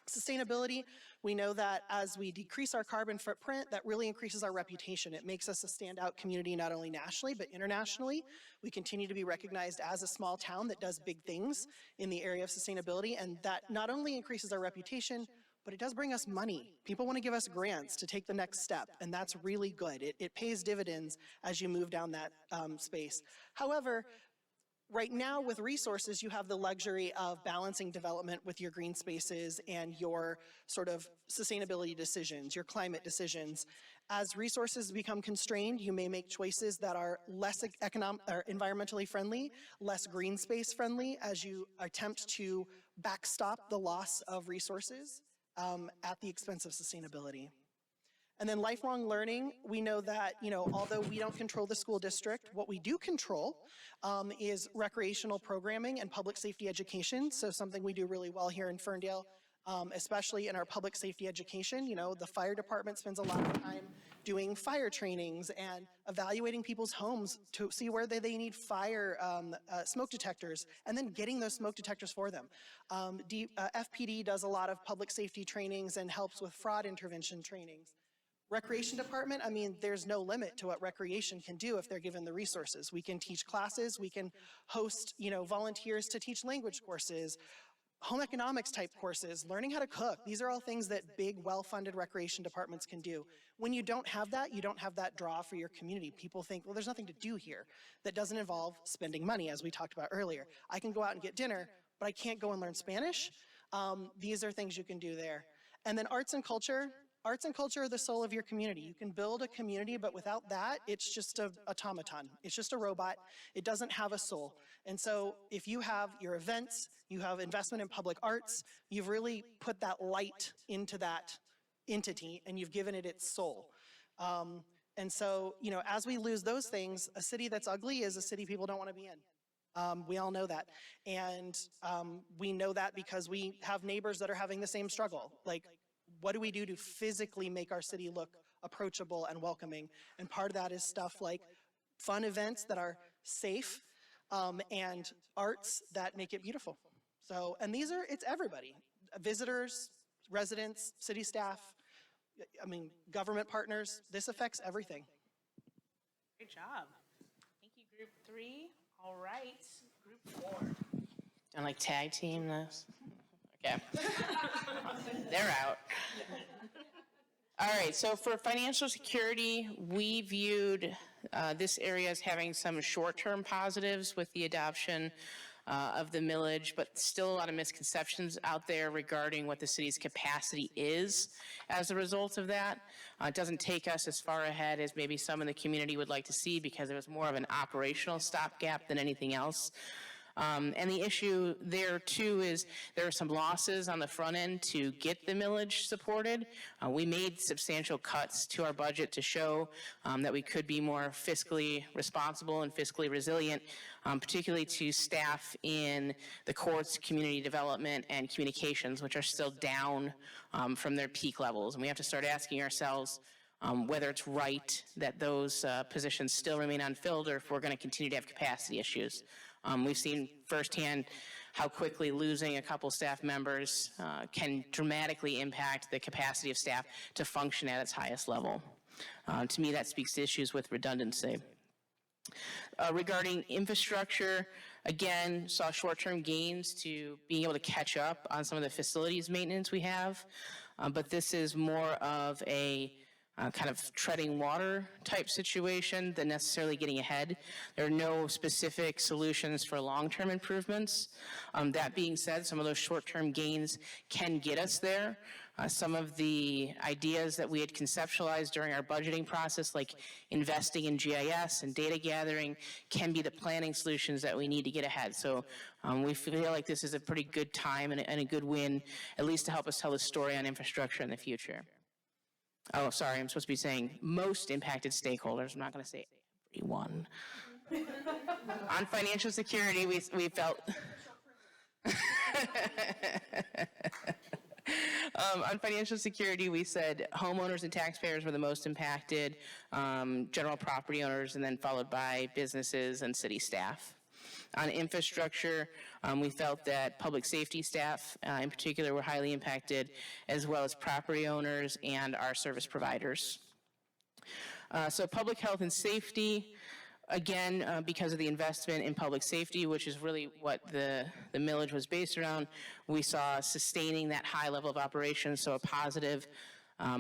Sustainability, we know that as we decrease our carbon footprint, that really increases our reputation. It makes us a standout community not only nationally, but internationally. We continue to be recognized as a small town that does big things in the area of sustainability, and that not only increases our reputation, but it does bring us money. People want to give us grants to take the next step, and that's really good. It pays dividends as you move down that space. However, right now with resources, you have the luxury of balancing development with your green spaces and your sort of sustainability decisions, your climate decisions. As resources become constrained, you may make choices that are less environmentally friendly, less green space friendly, as you attempt to backstop the loss of resources at the expense of sustainability. And then lifelong learning, we know that, although we don't control the school district, what we do control is recreational programming and public safety education. So something we do really well here in Ferndale, especially in our public safety education. The fire department spends a lot of time doing fire trainings and evaluating people's homes to see where they need fire smoke detectors, and then getting those smoke detectors for them. FPD does a lot of public safety trainings and helps with fraud intervention trainings. Recreation department, there's no limit to what recreation can do if they're given the resources. We can teach classes, we can host, volunteers to teach language courses, home economics type courses, learning how to cook. These are all things that big, well-funded recreation departments can do. When you don't have that, you don't have that draw for your community. People think, well, there's nothing to do here. That doesn't involve spending money, as we talked about earlier. I can go out and get dinner, but I can't go and learn Spanish. These are things you can do there. And then arts and culture. Arts and culture are the soul of your community. You can build a community, but without that, it's just an automaton. It's just a robot. It doesn't have a soul. And so if you have your events, you have investment in public arts, you've really put that light into that entity and you've given it its soul. And so, as we lose those things, a city that's ugly is a city people don't want to be in. We all know that. And we know that because we have neighbors that are having the same struggle. Like, what do we do to physically make our city look approachable and welcoming? And part of that is stuff like fun events that are safe and arts that make it beautiful. So, and it's everybody, visitors, residents, city staff, government partners. This affects everything. Great job. Thank you, group 3. All right, group 4. Don't like tag team this? Okay. They're out. All right, so for financial security, we viewed this area as having some short-term positives with the adoption of the millage, but still a lot of misconceptions out there regarding what the city's capacity is as a result of that. It doesn't take us as far ahead as maybe some in the community would like to see, because it was more of an operational stopgap than anything else. And the issue there too is there are some losses on the front end to get the millage supported. We made substantial cuts to our budget to show that we could be more fiscally responsible and fiscally resilient, particularly to staff in the courts, community development, and communications, which are still down from their peak levels. And we have to start asking ourselves whether it's right that those positions still remain unfilled, or if we're going to continue to have capacity issues. We've seen firsthand how quickly losing a couple staff members can dramatically impact the capacity of staff to function at its highest level. To me, that speaks to issues with redundancy. Regarding infrastructure, again, saw short-term gains to being able to catch up on some of the facilities maintenance we have, but this is more of a kind of treading water type situation than necessarily getting ahead. There are no specific solutions for long-term improvements. That being said, some of those short-term gains can get us there. Some of the ideas that we had conceptualized during our budgeting process, like investing in GIS and data gathering, can be the planning solutions that we need to get ahead. So we feel like this is a pretty good time and a good win, at least to help us tell the story on infrastructure in the future. Oh, sorry, I'm supposed to be saying most impacted stakeholders. I'm not going to say everyone. On financial security, we felt On financial security, we said homeowners and taxpayers were the most impacted, general property owners, and then followed by businesses and city staff. On infrastructure, we felt that public safety staff in particular were highly impacted, as well as property owners and our service providers. So public health and safety, again, because of the investment in public safety, which is really what the millage was based around, we saw sustaining that high level of operations, so a positive,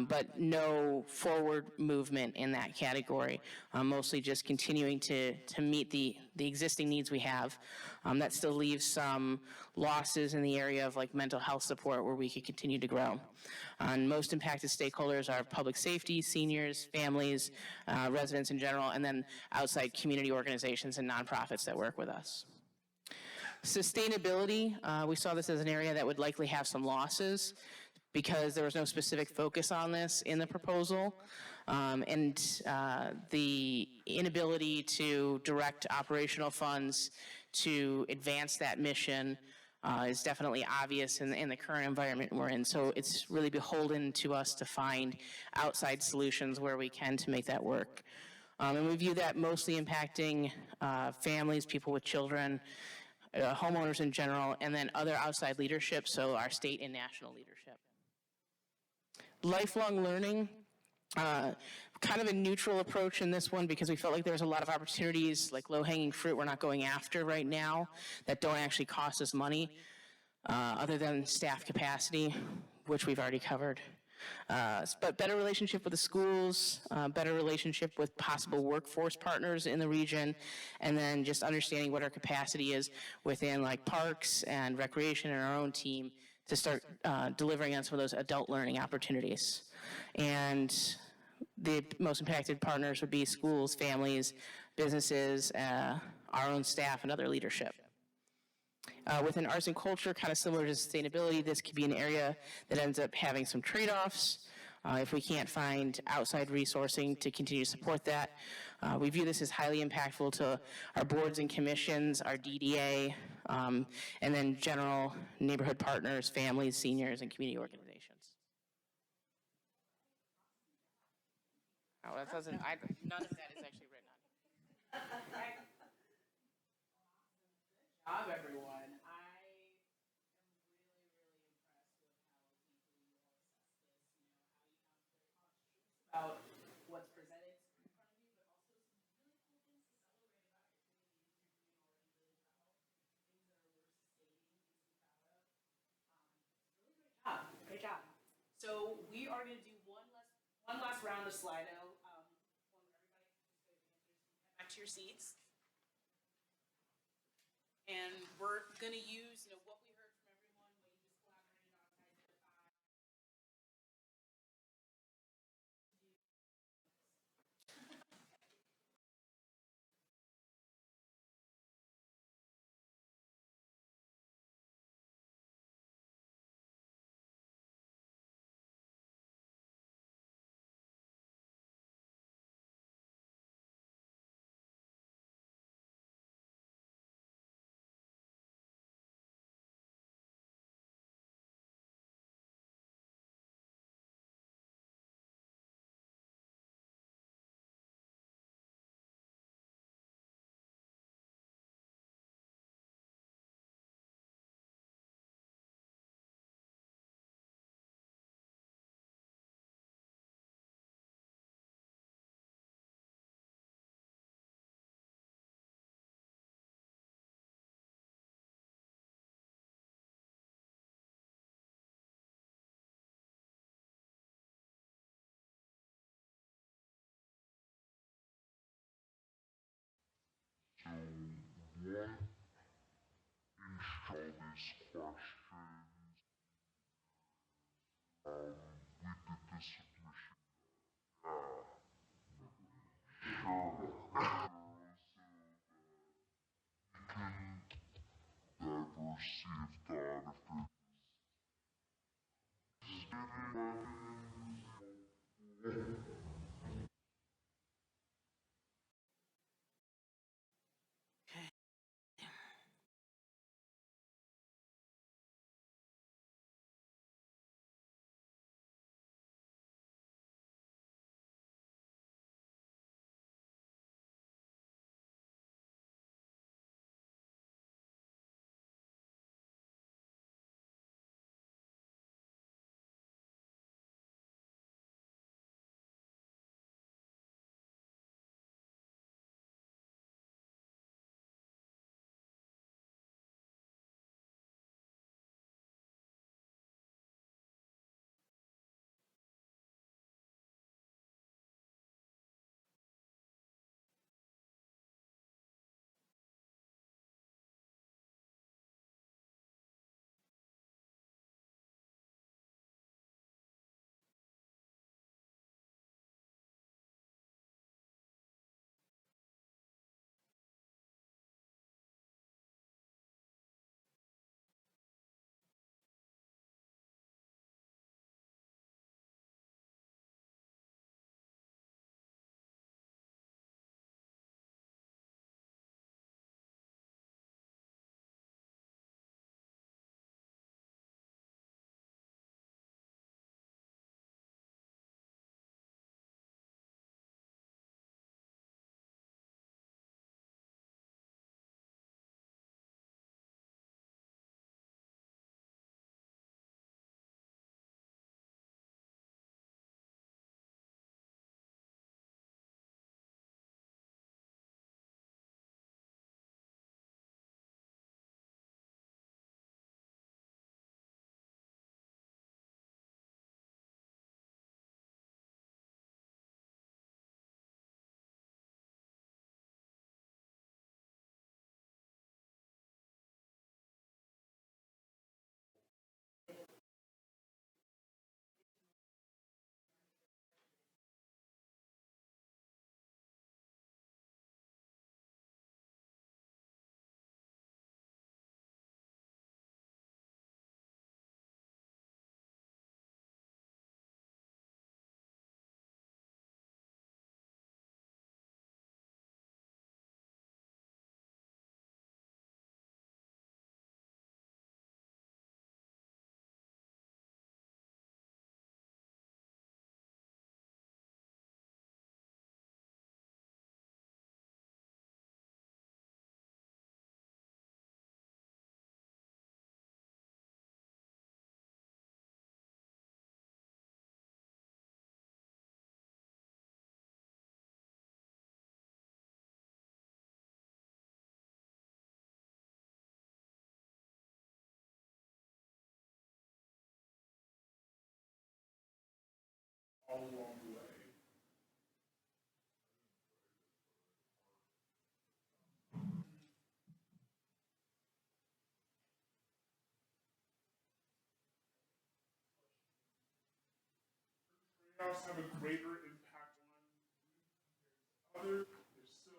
but no forward movement in that category, mostly just continuing to meet the existing needs we have. That still leaves some losses in the area of like mental health support where we could continue to grow. Most impacted stakeholders are public safety, seniors, families, residents in general, and then outside community organizations and nonprofits that work with us. Sustainability, we saw this as an area that would likely have some losses because there was no specific focus on this in the proposal. The inability to direct operational funds to advance that mission is definitely obvious in the current environment we're in. So it's really beholden to us to find outside solutions where we can to make that work. And we view that mostly impacting families, people with children, homeowners in general, and then other outside leadership, so our state and national leadership. Lifelong learning, kind of a neutral approach in this one because we felt like there was a lot of opportunities, like low-hanging fruit we're not going after right now that don't actually cost us money, other than staff capacity, which we've already covered. But better relationship with the schools, better relationship with possible workforce partners in the region, and then just understanding what our capacity is within like parks and recreation and our own team to start delivering on some of those adult learning opportunities. And the most impacted partners would be schools, families, businesses, our own staff, and other leadership. Within arts and culture, kind of similar to sustainability, this could be an area that ends up having some trade-offs. If we can't find outside resourcing to continue to support that, we view this as highly impactful to our boards and commissions, our DDA, and then general neighborhood partners, families, seniors, and community organizations. Oh, that doesn't, none of that is actually written on. Good job, everyone. I am really, really impressed with how deeply you all assess this, how you have very conscious about what's presented in front of you, but also some really cool things to celebrate about your community that you're doing already really well, things that are worth sustaining, things to be proud of. It's really great job. Great job. So we are going to do one last round of Slido. Back to your seats. And we're going to use, what we heard from everyone, what you just collaborated on, So one install these questions. We did this with Michigan. Sure. So that we can receive that if it's all along the way. Trails have a greater impact on other. They're so.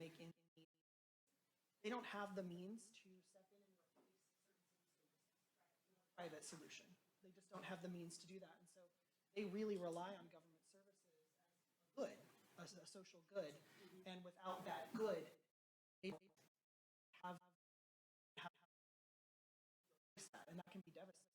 Making, they don't have the means to step in and replace private solution. They just don't have the means to do that. And so they really rely on government services as a good, as a social good. And without that good, they have that, and that can be devastating.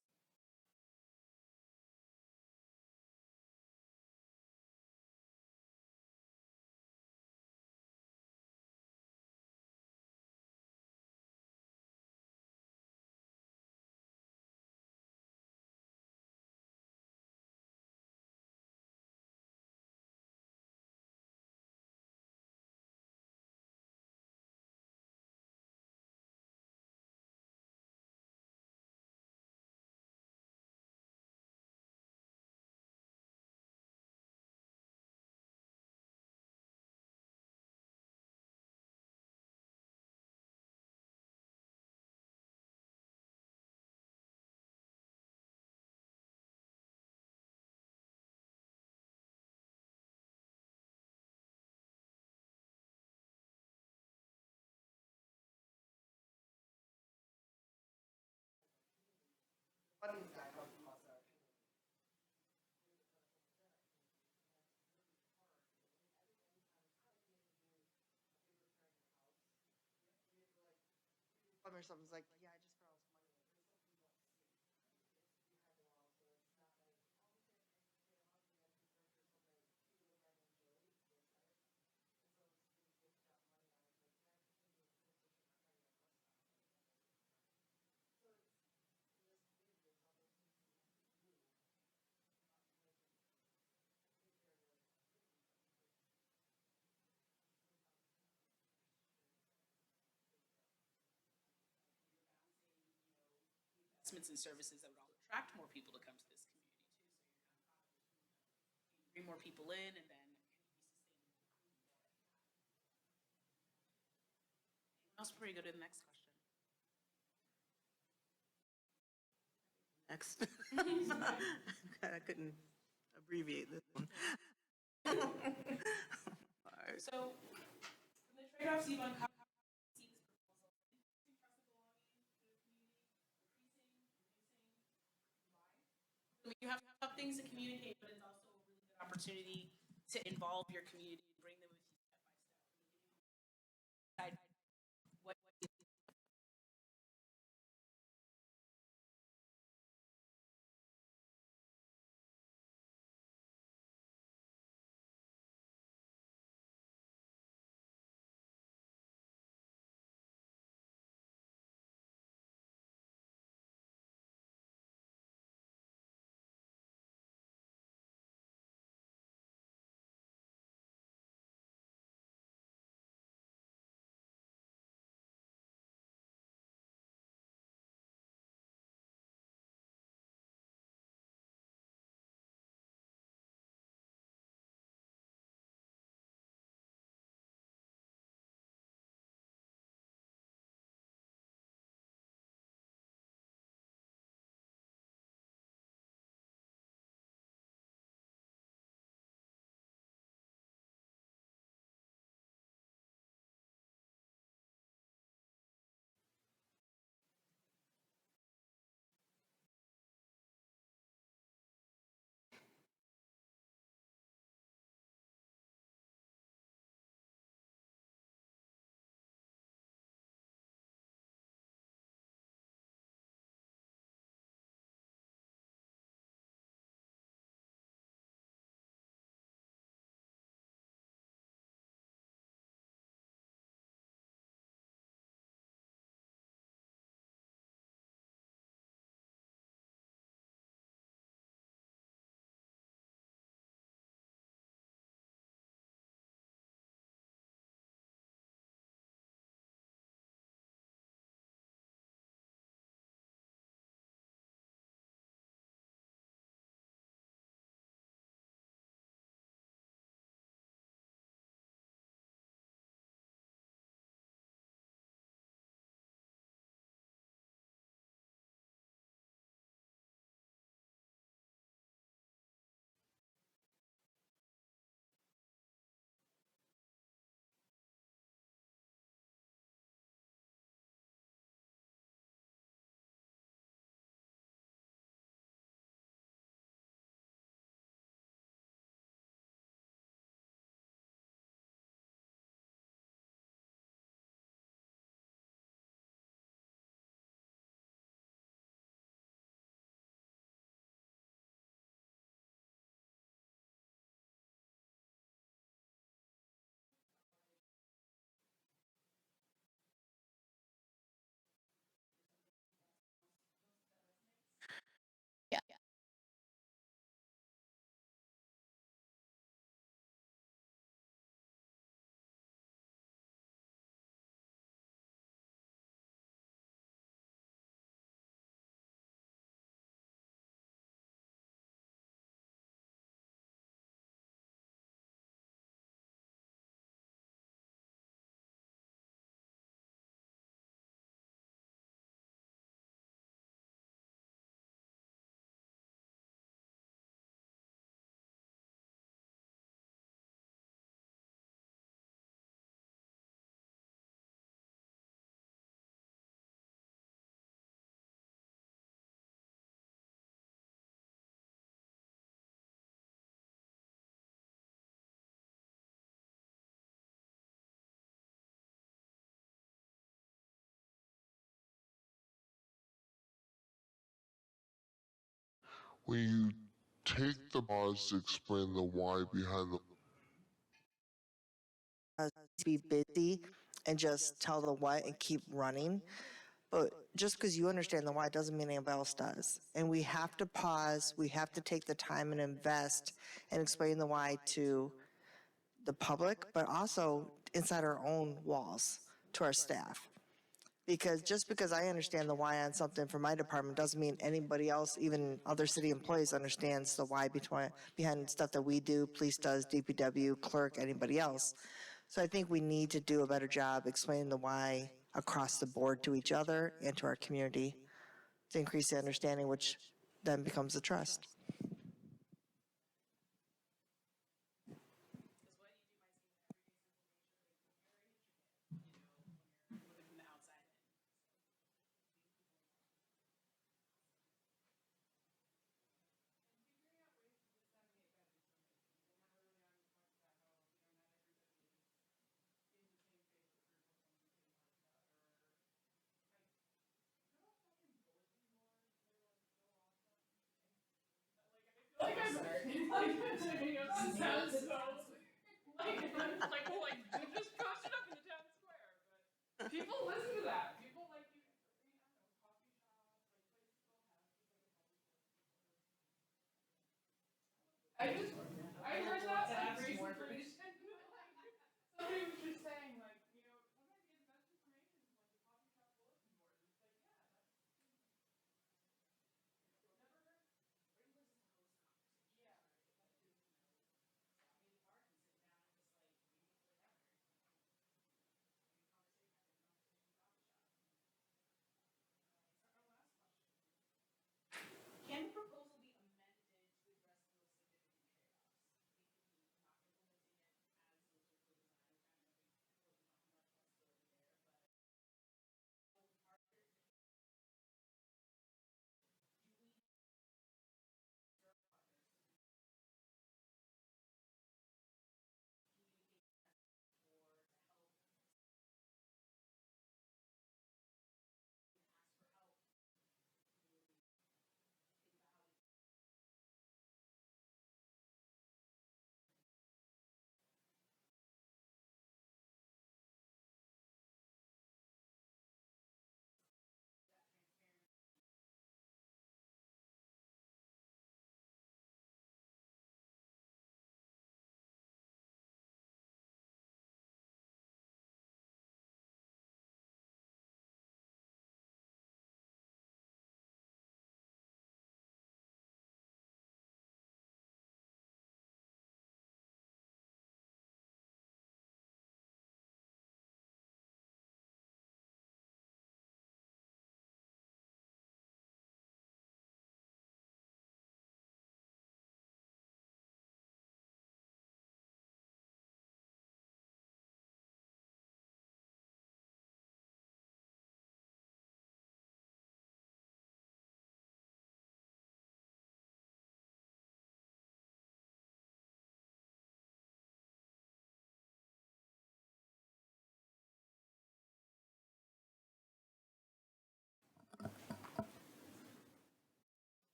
Or something's like, yeah, I just brought investments and services that would all attract more people to come to this community too. So you're bring more people in, and then else before you go to the next question. Next. I couldn't abbreviate this one. So have Steve on how you see this proposal? Increasing trust and belonging to the community, increasing, reducing, why? I mean, you have things to communicate, but it's also a really good opportunity to involve your community and bring them with you step by step. What When you take the pause to explain the why behind the Be busy and just tell the what and keep running. But just because you understand the why doesn't mean anybody else does. And we have to pause, we have to take the time and invest and explain the why to the public, but also inside our own walls to our staff. Because just because I understand the why on something for my department doesn't mean anybody else, even other city employees, understands the why behind stuff that we do, police does, DPW, clerk, anybody else. So I think we need to do a better job explaining the why across the board to each other and to our community to increase the understanding, which then becomes the trust. Sounds so, like, just post it up in the town square, but people listen to that, people like, I heard that, like, recently, somebody was just saying, like, you know, sometimes the best information is like the coffee shop bulletin board, it's like, yeah, that's. Can the proposal be amended to address those significant trade-offs?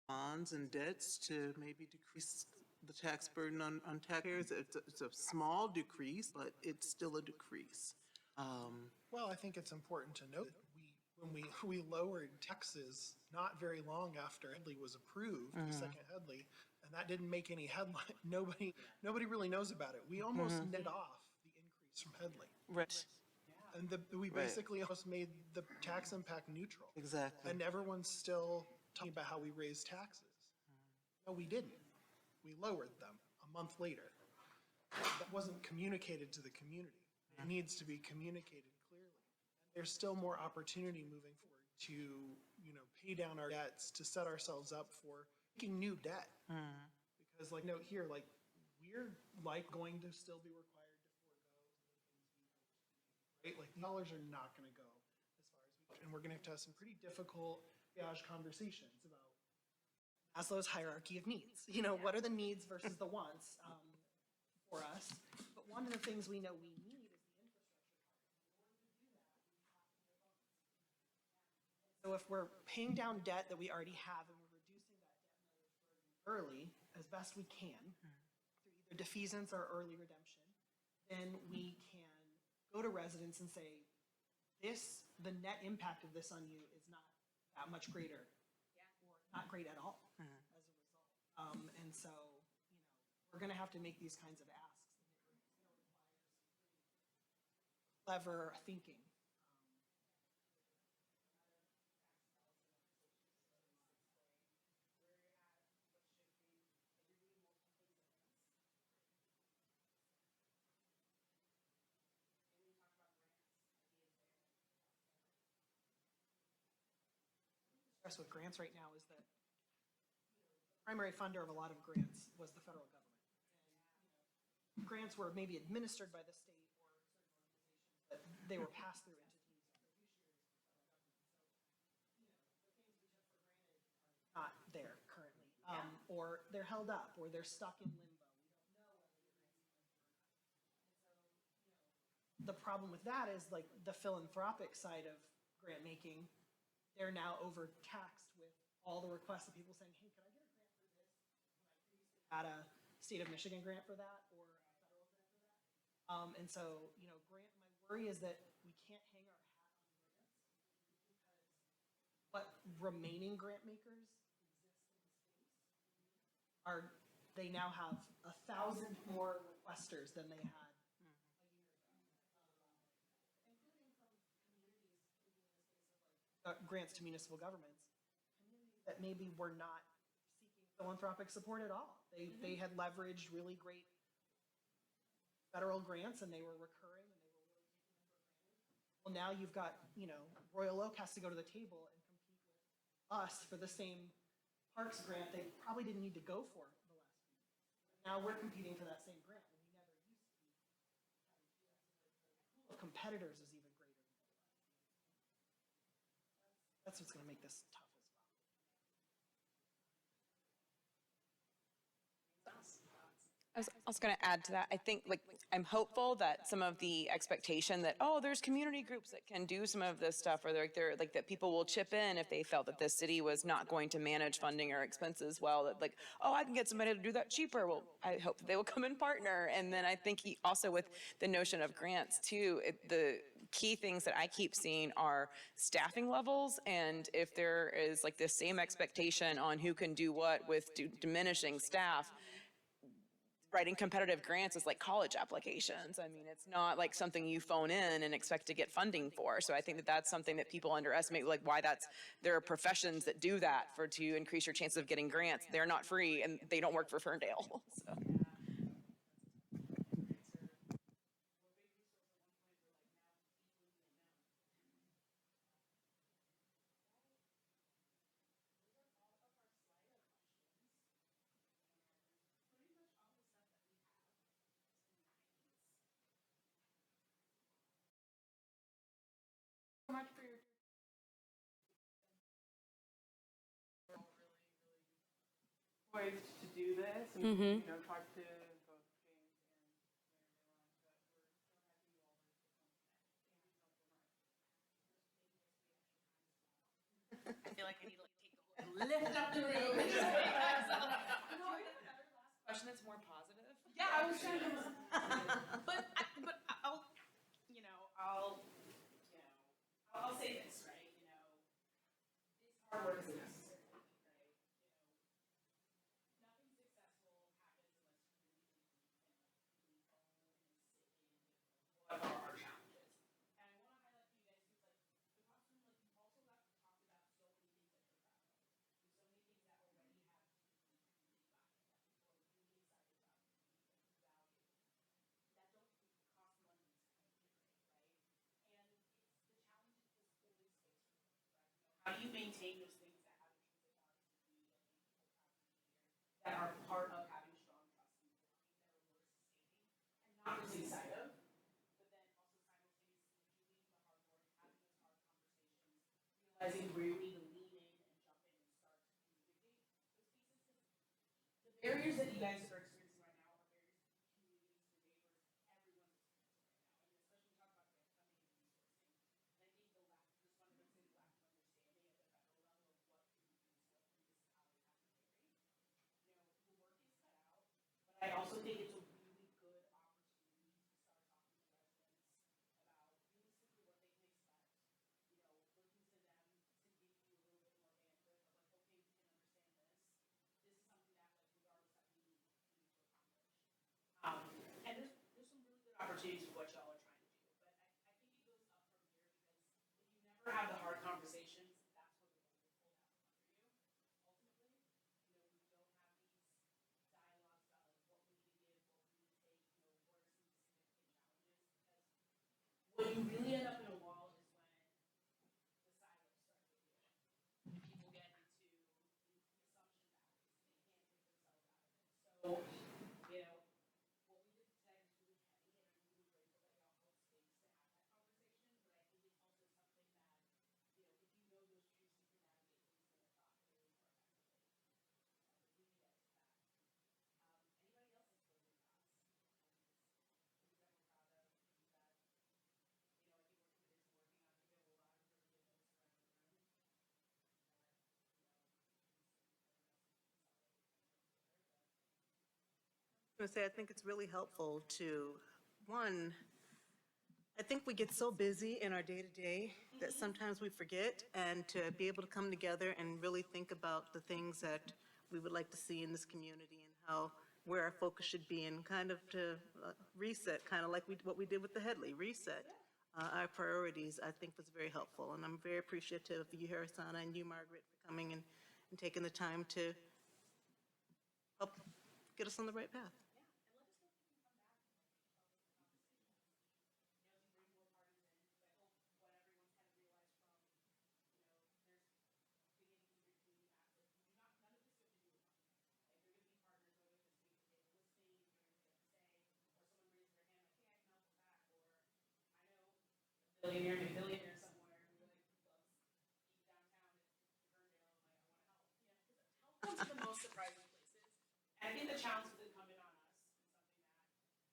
Bonds and debts to maybe decrease the tax burden on taxpayers. It's a small decrease, but it's still a decrease. Well, I think it's important to note that we when we lowered taxes not very long after Headley was approved, the second Headley, and that didn't make any headline. Nobody really knows about it. We almost netted off the increase from Headley. Right. And we basically almost made the tax impact neutral. Exactly. And everyone's still talking about how we raised taxes. No, we didn't. We lowered them a month later. That wasn't communicated to the community. It needs to be communicated clearly. There's still more opportunity moving forward to, pay down our debts, to set ourselves up for making new debt. Because note here, we're going to still be required to forego right? Dollars are not going to go as far as we, and we're going to have some pretty difficult triage conversations about Maslow's hierarchy of needs. What are the needs versus the wants for us? But one of the things we know we need is the infrastructure. So if we're paying down debt that we already have and we're reducing that debt early as best we can through either defeasance or early redemption, then we can go to residents and say, the net impact of this on you is not that much greater, or not great at all as a result. And so, we're going to have to make these kinds of asks. Clever thinking. With grants right now is that the primary funder of a lot of grants was the federal government. And, grants were maybe administered by the state or certain organizations, but they were passed through entities or fiduciaries of the federal government. So, the things we took for granted are not there currently, or they're held up, or they're stuck in limbo. We don't know whether the grants are going through or not. And so, the problem with that is the philanthropic side of grant making. They're now overtaxed with all the requests of people saying, hey, can I get a grant for this? When I previously had a state of Michigan grant for that or a federal grant for that. And so, my worry is that we can't hang our hat on grants because what remaining grant makers exist in the space they now have 1,000 more requesters than they had. Grants to municipal governments, communities that maybe were not seeking philanthropic support at all. They had leveraged really great federal grants and they were recurring and they were really taking them for granted. Well, now you've got, Royal Oak has to go to the table and compete with us for the same parks grant they probably didn't need to go for the last few years. Now we're competing for that same grant when we never used to be. The pool of competitors is even greater. That's what's going to make this tough as well. I was going to add to that. I think, I'm hopeful that some of the expectation that, there's community groups that can do some of this stuff, or that people will chip in if they felt that this city was not going to manage funding or expenses well, that I can get somebody to do that cheaper. Well, I hope that they will come and partner. And then I think also with the notion of grants too, the key things that I keep seeing are staffing levels, and if there is the same expectation on who can do what with diminishing staff, writing competitive grants is like college applications. I mean, it's not like something you phone in and expect to get funding for. So I think that that's something that people underestimate, why there are professions that do that to increase your chances of getting grants. They're not free and they don't work for Ferndale. So. Much for your poised to do this and talk to both James and Mayor I feel like I need to take the whole lift up the room. Question that's more positive. Yeah, I was trying to. I'll say this, right? how do you maintain those things that have that are part of having strong trust and belonging that are worth sustaining and not losing sight of, but then also simultaneously doing the hard work, having those hard conversations, realizing where you need to lean in and jump in and start to communicate those pieces. The barriers that you guys are experiencing right now are barriers to communities, to neighbors, everyone's experiencing right now. And especially when we talk about grant funding and resourcing. And I think the lack, just one of the things, lack of understanding at the federal level of what communities, what municipalities have to carry. You know, the work is cut out, but I also think it's a really good opportunity to start talking to residents about realistically what they can expect. You know, looking to them to give you a little bit more bandwidth of like, okay, we can understand this. This is something that, like, regardless that we need to accomplish. And there's some really good opportunities with what y'all are trying to do, but I think it goes up from here because if you never have the hard conversations, that's where the rug will pull out from under you. Ultimately, you know, we don't have these dialogues about like what we need to give, what we need to take, you know, what are some of the significant challenges, because what you really end up in a wall is when the silos start to appear. And people get into assumption boundaries and they can't take themselves out of it. So, you know, what we did today was really heavy, and I'm really grateful that y'all held space to have that conversation. But I think it's also something that, you know, if you know those truths, you can navigate things in a thoughtfully more effectively. But leave you guys with that. Anybody else has closing thoughts? Things that we're proud of, things that, you know, I think we're committed to working on. I think there were a lot of really good notes around the room. I was gonna say, I think it's really helpful to, one, I think we get so busy in our day-to-day that sometimes we forget, and to be able to come together and really think about the things that we would like to see in this community and how, where our focus should be, and kind of to reset, kind of like what we did with the Headley, reset our priorities, I think was very helpful. And I'm very appreciative of you, Harrisana, and you, Margaret, for coming and taking the time to help get us on the right path. Billionaire, maybe billionaire somewhere who like loves eat downtown at Ferndale, and like, I want to help. You know, because help comes to the most surprising places. And I think the challenge is incumbent on us, and something that we, the leader, constantly look for, like, where are the ways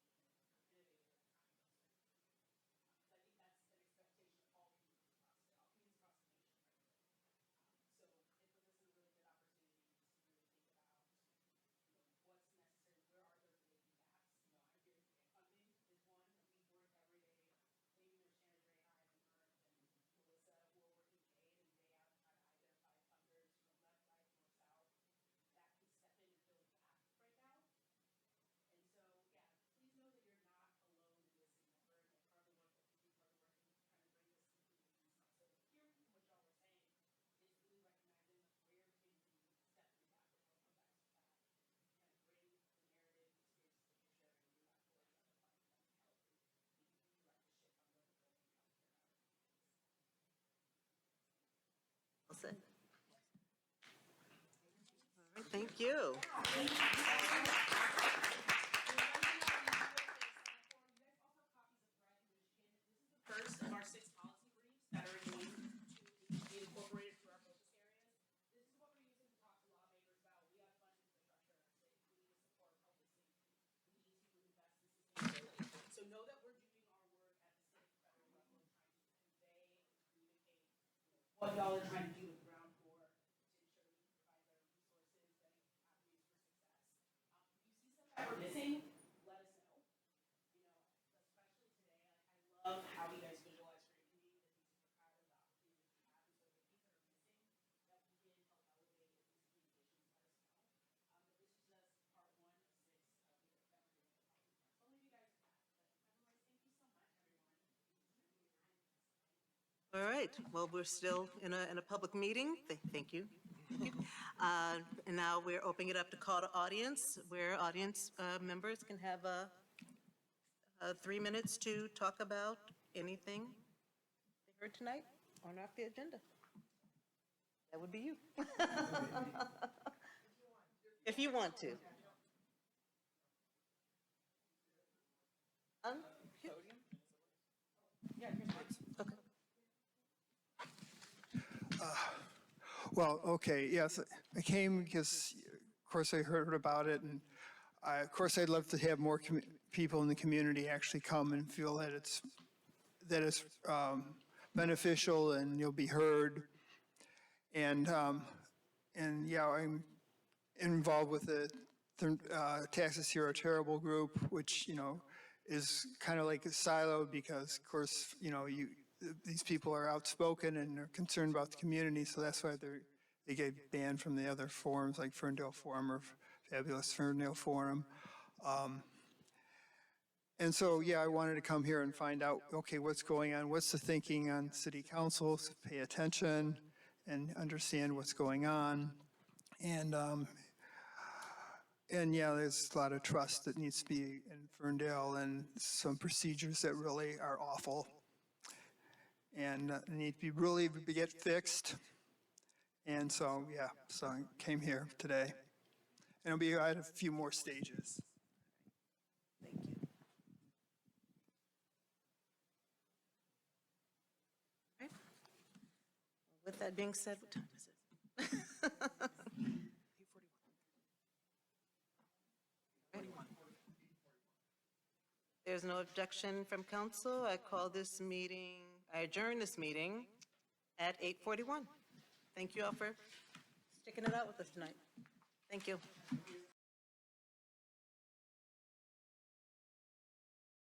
that we can be innovative at finding those things. Because I think that's an expectation of all communities across the nation, frankly. So it puts us in a really good opportunity to really think about, you know, what's necessary, where are those latent gaps. You know, I'm here for grant funding is one that we work every day. Maybe there's Shannon Ray, Hive, and Mert, and Melissa, who are working day in and day out to try to identify funders from left, right, north, south that can step in and fill the gap right now. And so, yeah, please know that you're not alone in this endeavor. And like part of the work that we do, part of the work in trying to bring this to communities, also hear from what y'all were saying, is really recognizing where can we step in the gap with our folks that kind of bring the narrative, experiences that you're sharing, and move that forward to other parts that can help and maybe redirect the ship on where we're going in healthcare in our communities. Well said. All right, thank you. First of our 6 policy briefs that are going to be incorporated for our focus areas. This is what we're using to talk to lawmakers about. We have a bunch of infrastructure in our city. We need to support public safety. We need to invest in sustainability. So know that we're doing our work at the state and federal level of trying to convey and communicate what y'all are trying to do with Ground Corps to ensure we can provide better resources, better avenues for success. If you see something that we're missing, let us know. You know, especially today, I love how you guys visualize for your community the things that you're proud of, the opportunities that you have, and so the things that are missing that we can help elevate in these communications, let us know. But this is just part 1 of 6 that we're doing for public health. So I'll leave you guys with that. But otherwise, thank you so much, everyone. All right, well, we're still in a public meeting. Thank you. And now we're opening it up to call to audience, where audience members can have 3 minutes to talk about anything heard tonight on off the agenda. That would be you. If you want to. Okay. Well, okay, yes, I came because, of course, I heard about it, and of course, I'd love to have more people in the community actually come and feel that it's beneficial and you'll be heard. And yeah, I'm involved with the Taxes Here Are Terrible group, which, is kind of like a silo because, of course, these people are outspoken and are concerned about the community, so that's why they get banned from the other forums like Ferndale Forum or Fabulous Ferndale Forum. And so, yeah, I wanted to come here and find out, okay, what's going on? What's the thinking on city councils? Pay attention and understand what's going on. And yeah, there's a lot of trust that needs to be in Ferndale and some procedures that really are awful and need to really get fixed. And so, yeah, so I came here today. And it'll be at a few more stages. Thank you. Okay. With that being said, what time is it? There's no objection from council. I adjourn this meeting at 8:41. Thank you all for sticking it out with us tonight. Thank you.